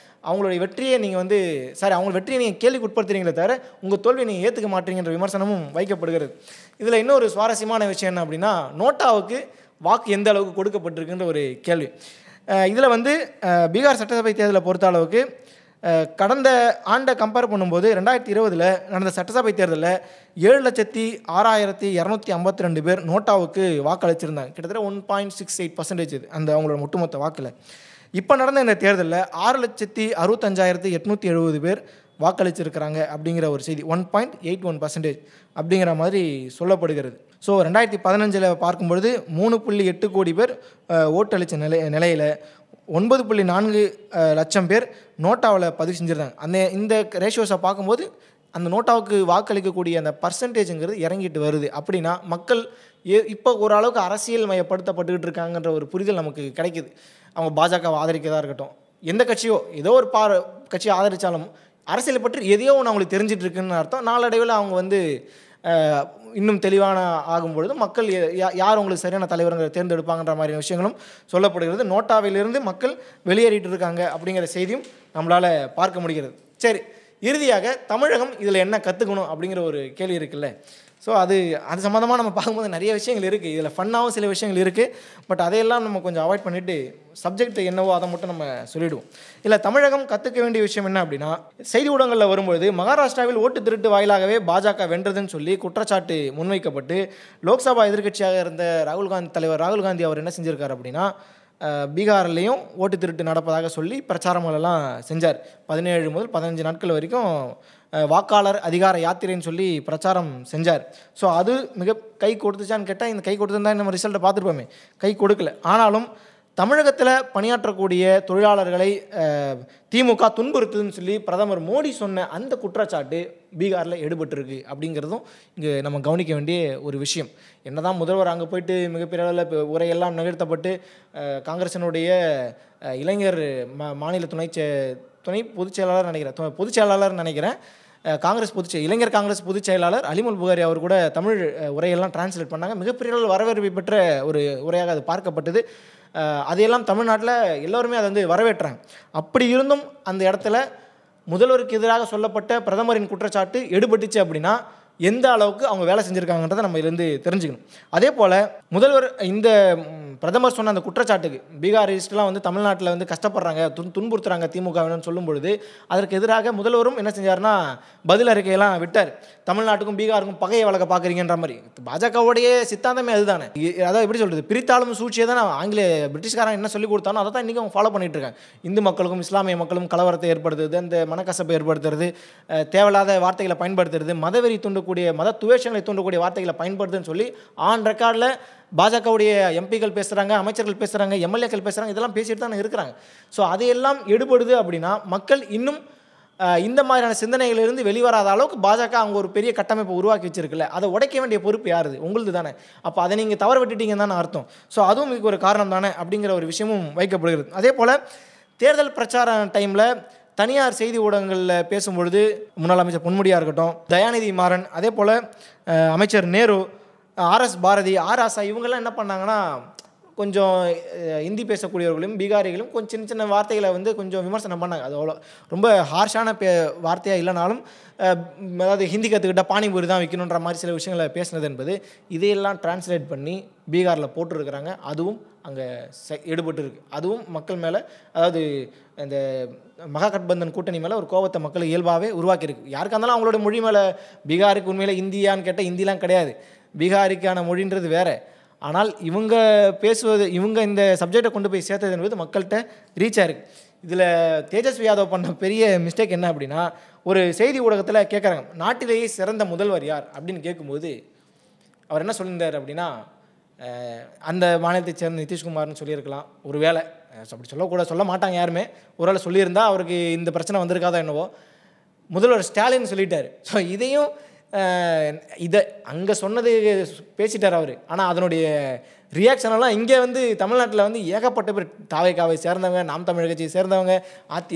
Speaker 1: அவங்களுடைய வெற்றியை நீங்கள் வந்து அவங்க வெற்றியை நீங்கள் கேள்விக்கு உட்படுத்துறீங்களே தவிர உங்கள் தோல்வியை நீங்கள் ஏற்றுக்க மாட்டீங்கன்ற விமர்சனமும் வைக்கப்படுகிறது. இதில் இன்னொரு சுவாரஸ்யமான விஷயம் என்ன அப்படின்னா, நோட்டாவுக்கு வாக்கு எந்த அளவுக்கு கொடுக்கப்பட்டிருக்குன்ற ஒரு கேள்வி. இதில் வந்து பீகார் சட்டசபை தேர்தலை பொறுத்த அளவுக்கு கடந்த ஆண்டை கம்பேர் பண்ணும்போது 2020 நடந்த சட்டசபை தேர்தலில் 7,06,252 பேர் நோட்டாவுக்கு வாக்களிச்சிருந்தாங்க. கிட்டத்தட்ட 1.68% அந்த அவங்களோட ஒட்டுமொத்த வாக்கில். இப்போ நடந்த இந்த தேர்தலில் 6,65,870 பேர் வாக்களிச்சிருக்கிறாங்க அப்படிங்கிற ஒரு செய்தி. 1.81% அப்படிங்கிற மாதிரி சொல்லப்படுகிறது. ஸோ 2015 பார்க்கும்பொழுது 3.8 கோடி பேர் ஓட்டளித்த நிலையில் 9.4 லட்சம் பேர் நோட்டாவில் பதிவு செஞ்சுருந்தாங்க. இந்த ரேஷியோஸை பார்க்கும்போது அந்த நோட்டாவுக்கு வாக்களிக்கக்கூடிய அந்த பர்சன்டேஜுங்கிறது இறங்கிட்டு வருது. அப்படின்னா மக்கள் இப்போ ஓரளவுக்கு அரசியல் மயப்படுத்தப்பட்டுக்கிட்டு இருக்காங்கன்ற ஒரு புரிதல் நமக்கு கிடைக்குது. அவங்க பாஜகவை ஆதரிக்கதாக இருக்கட்டும், எந்த கட்சியோ ஏதோ ஒரு கட்சியை ஆதரித்தாலும் அரசியலை பற்றி எதையோ ஒன்று அவங்களுக்கு தெரிஞ்சிட்டு இருக்குன்னு அர்த்தம். நாளடைவில் அவங்க வந்து இன்னும் தெளிவான ஆகும்பொழுது மக்கள் யார் உங்களுக்கு சரியான தலைவர்களை தேர்ந்தெடுப்பாங்கன்ற மாதிரி விஷயங்களும் சொல்லப்படுகிறது. நோட்டாவிலிருந்து மக்கள் வெளியேறிட்டு இருக்காங்க அப்படிங்கிற செய்தியும் நம்மளால் பார்க்க முடிகிறது. சரி, இறுதியாக தமிழகம் இதில் என்ன கற்றுக்கணும் அப்படிங்கிற ஒரு கேள்வி இருக்குல்ல. ஸோ அது சம்மந்தமாக நம்ம பார்க்கும்போது நிறைய விஷயங்கள் இருக்குது. இதில் ஃபன்னாகவும் சில விஷயங்கள் இருக்குது. பட் அதையெல்லாம் நம்ம கொஞ்சம் அவாய்ட் பண்ணிவிட்டு சப்ஜெக்ட் என்னவோ அதை மட்டும் நம்ம சொல்லிவிடுவோம். இல்லை, தமிழகம் கற்றுக்க வேண்டிய விஷயம் என்ன அப்படின்னா, செய்தி ஊடகங்களில் வரும்பொழுது மகாராஷ்டிராவில் ஓட்டு திருட்டு வாயிலாகவே பாஜக வென்றதுன்னு சொல்லி குற்றச்சாட்டு முன்வைக்கப்பட்டு லோக்சபா எதிர்க்கட்சியாக இருந்த தலைவர் ராகுல் காந்தி அவர் என்ன செஞ்சுருக்கார் அப்படின்னா, பீகார்லேயும் ஓட்டு திருட்டு நடப்பதாக சொல்லி பிரச்சாரங்களெல்லாம் செஞ்சார். 17 முதல் 15 நாட்கள் வரைக்கும் வாக்காளர் அதிகார யாத்திரைன்னு சொல்லி பிரச்சாரம் செஞ்சார். ஸோ அது மிக கை கொடுத்துச்சான்னு கேட்டால், இந்த கை கொடுத்துருந்தா நம்ம ரிசல்ட்டை பார்த்துருப்போமே, கை கொடுக்கல. ஆனாலும் தமிழகத்தில் பணியாற்றக்கூடிய தொழிலாளர்களை திமுக துன்புறுத்துதுன்னு சொல்லி பிரதமர் மோடி சொன்ன அந்த குற்றச்சாட்டு பீகாரில் எடுபட்டிருக்கு அப்படிங்கிறதும் இங்கே நம்ம கவனிக்க வேண்டிய ஒரு விஷயம். என்னதான் முதல்வர் அங்கே போயிட்டு மிகப்பெரிய அளவில் உரையெல்லாம் நிகழ்த்தப்பட்டு காங்கிரசினுடைய இளைஞர் மாநில துணை பொதுச் செயலாளர் நினைக்கிறேன் இளைஞர் காங்கிரஸ் பொதுச் செயலாளர் அலிமுல் புகாரி அவர் கூட தமிழ் உரையெல்லாம் டிரான்ஸ்லேட் பண்ணாங்க. மிகப்பெரிய அளவில் வரவேற்பை பெற்ற ஒரு உரையாக அது பார்க்கப்பட்டது. அதையெல்லாம் தமிழ்நாட்டில் எல்லோருமே அதை வந்து வரவேற்றாங்க. அப்படி இருந்தும் அந்த இடத்துல முதல்வருக்கு எதிராக சொல்லப்பட்ட பிரதமரின் குற்றச்சாட்டு எடுபட்டுச்சு அப்படின்னா எந்த அளவுக்கு அவங்க வேலை செஞ்சுருக்காங்கன்றதை நம்ம இதுலேருந்து தெரிஞ்சுக்கணும். அதே போல் முதல்வர் இந்த பிரதமர் சொன்ன அந்த குற்றச்சாட்டுக்கு பீகாரிஸ்ட்லாம் வந்து தமிழ்நாட்டில் வந்து கஷ்டப்படுறாங்க, துன்புறுத்துறாங்க திமுகவினு சொல்லும் பொழுது அதற்கு எதிராக முதல்வரும் என்ன செஞ்சார்னா பதில் அறிக்கையெல்லாம் விட்டார். தமிழ்நாட்டுக்கும் பீகாருக்கும் பகையை வளர்க்க பார்க்குறீங்கன்ற மாதிரி. பாஜகவுடைய சித்தாந்தமே அதுதானே. அதாவது எப்படி சொல்கிறது, பிரித்தாளும் சூழ்ச்சியை தான் பிரிட்டிஷ்காரன் என்ன சொல்லி கொடுத்தானோ அதை தான் இன்றைக்கி அவங்க ஃபாலோ பண்ணிகிட்டு இருக்காங்க. இந்து மக்களுக்கும் இஸ்லாமிய மக்களும் கலவரத்தை ஏற்படுத்துறது, அந்த மனக்கசப்பை ஏற்படுத்துறது, தேவையில்லாத வார்த்தைகளை பயன்படுத்துறது, மதவெறி தூண்டக்கூடிய மத துவேஷங்களை தூண்டக்கூடிய வார்த்தைகளை பயன்படுத்துன்னு சொல்லி ஆன் ரெக்கார்டில் பாஜகவுடைய எம்பிக்கள் பேசுகிறாங்க, அமைச்சர்கள் பேசுகிறாங்க, எம்எல்ஏக்கள் பேசுகிறாங்க, இதெல்லாம் பேசிட்டு தான் இருக்கிறாங்க. ஸோ அதையெல்லாம் எடுபடுது அப்படின்னா மக்கள் இன்னும் இந்த மாதிரியான சிந்தனைகளிலிருந்து வெளிவராத அளவுக்கு பாஜக அவங்க ஒரு பெரிய கட்டமைப்பை உருவாக்கி வச்சிருக்குல்ல, அதை உடைக்க வேண்டிய பொறுப்பு யாருது? உங்களுது தானே. அப்போ அதை நீங்கள் தவற விட்டுட்டீங்கன்னு தானே அர்த்தம். ஸோ அதுவும் இதுக்கு ஒரு காரணம் தானே அப்படிங்கிற ஒரு விஷயமும் வைக்கப்படுகிறது. அதே போல் தேர்தல் பிரச்சார டைமில் தனியார் செய்தி ஊடகங்களில் பேசும்பொழுது முன்னாள் அமைச்சர் பொன்முடியாக இருக்கட்டும், தயாநிதி மாறன், அதே போல் அமைச்சர் நேரு, ஆர்எஸ் பாரதி, ஆர் ஆசா இவங்கெல்லாம் என்ன பண்ணாங்கன்னா கொஞ்சம் ஹிந்தி பேசக்கூடியவர்களும் பீகாரிகளும் கொஞ்சம் சின்ன சின்ன வார்த்தைகளை வந்து கொஞ்சம் விமர்சனம் பண்ணாங்க. அது அவ்வளோ ரொம்ப ஹார்ஷான வார்த்தையாக இல்லைனாலும் அதாவது ஹிந்தி கற்றுக்கிட்டால் பானிபூரி தான் வைக்கணுன்ற மாதிரி சில விஷயங்களை பேசினது என்பது இதையெல்லாம் டிரான்ஸ்லேட் பண்ணி பீகாரில் போட்டுருக்கிறாங்க. அதுவும் அங்கே எடுபட்டு இருக்குது. அதுவும் மக்கள் மேலே, அதாவது இந்த மகாகட்பந்தன் கூட்டணி மேலே ஒரு கோபத்தை மக்கள் இயல்பாகவே உருவாக்கியிருக்கு. யாருக்காக இருந்தாலும் அவங்களோட மொழி மேலே, பீகாருக்கு உண்மையில் இந்தியான்னு கேட்டால் இந்திலாம் கிடையாது, பீகாரிக்கான மொழின்றது வேறு. ஆனால் இவங்க பேசுவது, இவங்க இந்த சப்ஜெக்டை கொண்டு போய் சேர்த்தது என்பது மக்கள்கிட்ட ரீச் ஆயிருக்கு. இதில் தேஜஸ்வி யாதவ் பண்ண பெரிய மிஸ்டேக் என்ன அப்படின்னா, ஒரு செய்தி ஊடகத்தில் கேட்குறாங்க நாட்டிலேயே சிறந்த முதல்வர் யார் அப்படின்னு கேட்கும்போது அவர் என்ன சொல்லியிருந்தார் அப்படின்னா, அந்த மாநிலத்தை சேர்ந்த நிதிஷ்குமார்னு சொல்லியிருக்கலாம். ஒரு வேளை அப்படி சொல்ல மாட்டாங்க யாருமே. ஒரு வேளை சொல்லியிருந்தால் அவருக்கு இந்த பிரச்சனை வந்திருக்காதோ என்னவோ. முதல்வர் ஸ்டாலின் சொல்லிட்டார். ஸோ இதையும் இதை அங்கே சொன்னது பேசிட்டார் அவர். ஆனால் அதனுடைய ரியாக்ஷனெல்லாம் இங்கே வந்து தமிழ்நாட்டில் வந்து ஏகப்பட்ட பேர் தாவேக்காவை சேர்ந்தவங்க, நாம் தமிழ் கட்சியை சேர்ந்தவங்க,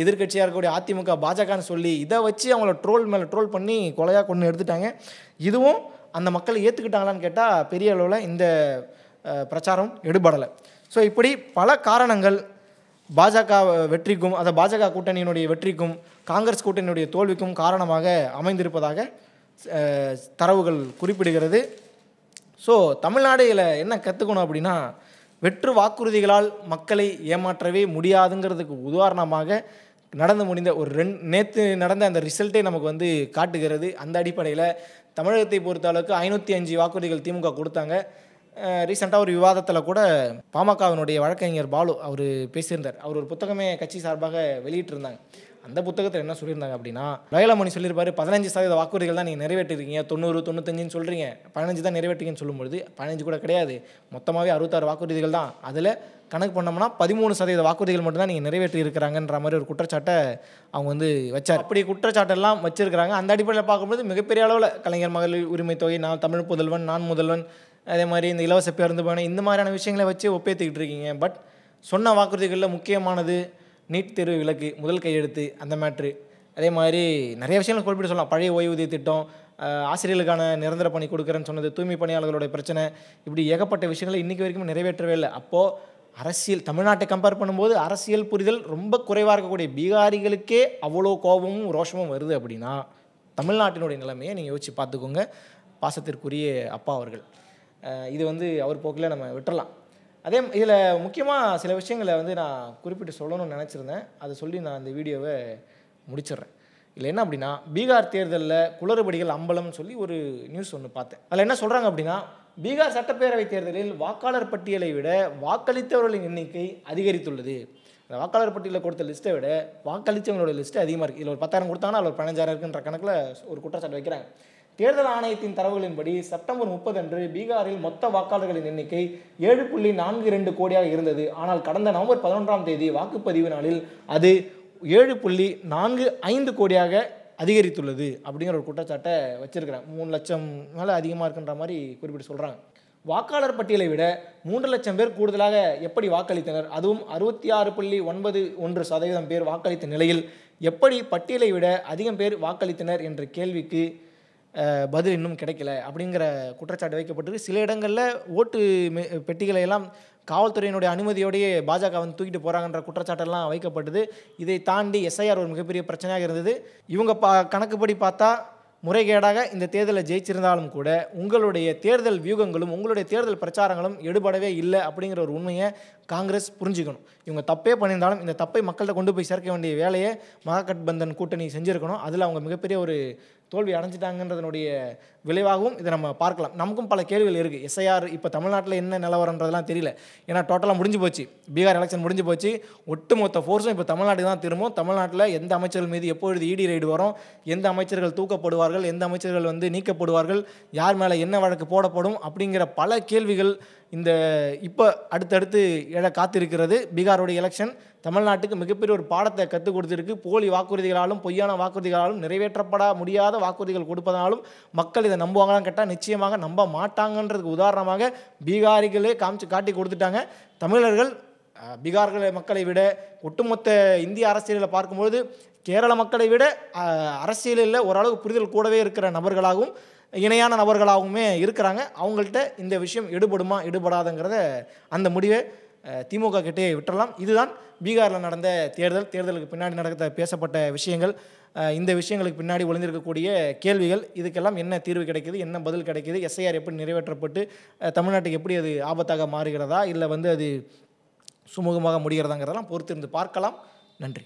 Speaker 1: எதிர்கட்சியாக இருக்கக்கூடிய அதிமுக, பாஜகன்னு சொல்லி இதை வச்சு அவங்கள ட்ரோல் மேலே ட்ரோல் பண்ணி கொலையாக கொண்டு எடுத்துட்டாங்க. இதுவும் அந்த மக்களை ஏற்றுக்கிட்டாங்களான்னு கேட்டால் பெரிய அளவில் இந்த பிரச்சாரம் எடுபடலை. ஸோ இப்படி பல காரணங்கள் பாஜக வெற்றிக்கும், அதை பாஜக கூட்டணியினுடைய வெற்றிக்கும் காங்கிரஸ் கூட்டணியினுடைய தோல்விக்கும் காரணமாக அமைந்திருப்பதாக தரவுகள் குறிப்பிடுகிறது. ஸோ தமிழ்நாடு இதில் என்ன கற்றுக்கணும் அப்படின்னா, வெற்று வாக்குறுதிகளால் மக்களை ஏமாற்றவே முடியாதுங்கிறதுக்கு உதாரணமாக நடந்து முடிந்த ஒரு நேற்று நடந்த அந்த ரிசல்ட்டே நமக்கு வந்து காட்டுகிறது. அந்த அடிப்படையில் தமிழகத்தை பொறுத்த அளவுக்கு 505 வாக்குறுதிகள் திமுக கொடுத்தாங்க. ரீசெண்டாக ஒரு விவாதத்தில் கூட பாமகவினுடைய வழக்கறிஞர் பாலு அவர் பேசியிருந்தார். அவர் ஒரு புத்தகமே கட்சி சார்பாக வெளியிட்டிருந்தாங்க. அந்த புத்தகத்தில் என்ன சொல்லியிருந்தாங்க அப்படின்னா, லோயலாமணி சொல்லியிருப்பார் 15% வாக்குறுதிகள் தான் நீங்கள் நிறைவேற்றிருக்கீங்க, 90 95ன்னு சொல்கிறீங்க, 15 தான் நிறைவேற்றிங்கன்னு சொல்லும்பொழுது 15 கூட கிடையாது, மொத்தமாகவே 66 வாக்குறுதிகள் தான். அதில் கணக்கு பண்ணோம்னா 13% வாக்குறுதிகள் மட்டும்தான் நீங்கள் நிறைவேற்றி இருக்கிறாங்கன்ற மாதிரி ஒரு குற்றச்சாட்டை அவங்க வந்து வச்சார். அப்படி குற்றச்சாட்டெல்லாம் வச்சிருக்கிறாங்க. அந்த அடிப்படையில் பார்க்கும்போது மிகப்பெரிய அளவில் கலைஞர் மகளிர் உரிமை தொகை, நான் தமிழ் புதல்வன், நான் முதல்வன், அதே மாதிரி இந்த இலவச பேருந்து பயணம், இந்த மாதிரியான விஷயங்களை வச்சு ஒப்பேற்றிக்கிட்டு இருக்கீங்க. பட் சொன்ன வாக்குறுதிகளில் முக்கியமானது நீட் தேர்வு விலக்கு, முதல் கையெழுத்து, அந்த மேட்ரு. அதே மாதிரி நிறைய விஷயங்கள் குறிப்பிட்டு சொல்லலாம். பழைய ஓய்வூதிய திட்டம், ஆசிரியர்களுக்கான நிரந்தர பணி கொடுக்குறேன்னு சொன்னது, தூய்மை பணியாளர்களுடைய பிரச்சனை, இப்படி ஏகப்பட்ட விஷயங்களை இன்றைக்கி வரைக்கும் நிறைவேற்றவே இல்லை. அப்போது அரசியல் தமிழ்நாட்டை கம்பேர் பண்ணும்போது அரசியல் புரிதல் ரொம்ப குறைவாக இருக்கக்கூடிய பீகாரிகளுக்கே அவ்வளோ கோபமும் ரோஷமும் வருது அப்படின்னா தமிழ்நாட்டினுடைய நிலைமையை நீங்கள் யோசிச்சு பார்த்துக்கோங்க. பாசத்திற்குரிய அப்பா அவர்கள் இது வந்து அவர் போக்கில் நம்ம விட்டுறலாம். அதே இதில் முக்கியமாக சில விஷயங்களை வந்து நான் குறிப்பிட்டு சொல்லணும்னு நினச்சிருந்தேன். அதை சொல்லி நான் இந்த வீடியோவை முடிச்சிடுறேன். இல்லை என்ன அப்படின்னா, பீகார் தேர்தலில் குளறுபடிகள் அம்பலம்னு சொல்லி ஒரு நியூஸ் ஒன்று பார்த்தேன். அதில் என்ன சொல்கிறாங்க அப்படின்னா, பீகார் சட்டப்பேரவை தேர்தலில் வாக்காளர் பட்டியலை விட வாக்களித்தவர்களின் எண்ணிக்கை அதிகரித்துள்ளது. அந்த வாக்காளர் பட்டியலில் கொடுத்த லிஸ்ட்டை விட வாக்களித்தவங்களோட லிஸ்ட்டு அதிகமாக இருக்குது. இதில் ஒரு 10,000 கொடுத்தாங்கன்னா அதில் ஒரு 15,000 இருக்குன்ற கணக்கில் ஒரு குற்றச்சாட்டு வைக்கிறாங்க. தேர்தல் ஆணையத்தின் தரவுகளின்படி செப்டம்பர் 30 அன்று பீகாரில் மொத்த வாக்காளர்களின் எண்ணிக்கை 7.42 கோடியாக இருந்தது. ஆனால் கடந்த நவம்பர் 11ஆம் தேதி வாக்குப்பதிவு நாளில் அது 7.45 கோடியாக அதிகரித்துள்ளது அப்படிங்கிற ஒரு குற்றச்சாட்டை வச்சிருக்கிறாங்க. 3 லட்சம் மேலே அதிகமாக இருக்குன்ற மாதிரி குறிப்பிட்டு சொல்கிறாங்க. வாக்காளர் பட்டியலை விட 3 லட்சம் பேர் கூடுதலாக எப்படி வாக்களித்தனர், அதுவும் 66.91% பேர் வாக்களித்த நிலையில் எப்படி பட்டியலை விட அதிகம் பேர் வாக்களித்தனர் என்ற கேள்விக்கு பதில் இன்னும் கிடைக்கல அப்படிங்கிற குற்றச்சாட்டு வைக்கப்பட்டிருக்கு. சில இடங்களில் ஓட்டு பெட்டிகளை எல்லாம் காவல்துறையினுடைய அனுமதியோடையே பாஜக வந்து தூக்கிட்டு போகிறாங்கன்ற குற்றச்சாட்டெல்லாம் வைக்கப்பட்டது. இதை தாண்டி எஸ்ஐஆர் ஒரு மிகப்பெரிய பிரச்சனையாக இருந்தது. இவங்க கணக்குப்படி பார்த்தா முறைகேடாக இந்த தேர்தலை ஜெயிச்சிருந்தாலும் கூட உங்களுடைய தேர்தல் வியூகங்களும் உங்களுடைய தேர்தல் பிரச்சாரங்களும் எடுபடவே இல்லை அப்படிங்கிற ஒரு உண்மையை காங்கிரஸ் புரிஞ்சுக்கணும். இவங்க தப்பே பண்ணியிருந்தாலும் இந்த தப்பை மக்கள்கிட்ட கொண்டு போய் சேர்க்க வேண்டிய வேலையை மகாகட்பந்தன் கூட்டணி செஞ்சுருக்கணும். அதில் அவங்க மிகப்பெரிய ஒரு தோல்வி அடைஞ்சிட்டாங்கன்றதனுடைய விளைவாகவும் இதை நம்ம பார்க்கலாம். நமக்கும் பல கேள்விகள் இருக்குது. எஸ்ஐஆர் இப்போ தமிழ்நாட்டில் என்ன நிலவரன்றதெல்லாம் தெரியல. ஏன்னா டோட்டலாக முடிஞ்சு போச்சு. பீகார் எலெக்ஷன் முடிஞ்சு போச்சு. ஒட்டுமொத்த ஃபோர்ஸும் இப்போ தமிழ்நாட்டுக்கு தான் திரும்பும். தமிழ்நாட்டில் எந்த அமைச்சர்கள் மீது எப்பொழுது இடி ரைடு வரும், எந்த அமைச்சர்கள் தூக்கப்படுவார்கள், எந்த அமைச்சர்கள் வந்து நீக்கப்படுவார்கள், யார் மேலே என்ன வழக்கு போடப்படும் அப்படிங்கிற பல கேள்விகள் இந்த இப்போ அடுத்தடுத்து எழ காத்திருக்கிறது. பீகாருடைய எலெக்ஷன் தமிழ்நாட்டுக்கு மிகப்பெரிய ஒரு பாடத்தை கற்றுக் கொடுத்துருக்கு. போலி வாக்குறுதிகளாலும் பொய்யான வாக்குறுதிகளாலும் நிறைவேற்றப்பட முடியாத வாக்குறுதிகள் கொடுப்பதனாலும் மக்கள் இதை நம்புவாங்களான்னு கேட்டால் நிச்சயமாக நம்ப மாட்டாங்கன்றதுக்கு உதாரணமாக பீகாரிகளே காட்டி கொடுத்துட்டாங்க. தமிழர்கள் பீகார்கள் மக்களை விட ஒட்டுமொத்த இந்திய அரசியலில் பார்க்கும்பொழுது கேரள மக்களை விட அரசியலில் ஓரளவு புரிதல் கூடவே இருக்கிற நபர்களாகவும் இணையான நபர்களாகவுமே இருக்கிறாங்க. அவங்கள்ட்ட இந்த விஷயம் எடுபடுமா எடுபடாதுங்கிறத அந்த முடிவை திமுக கிட்டே விட்டுறலாம். இதுதான் பீகாரில் நடந்த தேர்தலுக்கு பின்னாடி நடந்த பேசப்பட்ட விஷயங்கள், இந்த விஷயங்களுக்கு பின்னாடி ஒளிந்திருக்கக்கூடிய கேள்விகள், இதுக்கெல்லாம் என்ன தீர்வு கிடைக்குது, என்ன பதில் கிடைக்குது, எஸ்ஐஆர் எப்படி நிறைவேற்றப்பட்டு தமிழ்நாட்டுக்கு எப்படி அது ஆபத்தாக மாறுகிறதா இல்லை வந்து அது சுமூகமாக முடிகிறதாங்கிறதெல்லாம் பொறுத்திருந்து பார்க்கலாம். நன்றி.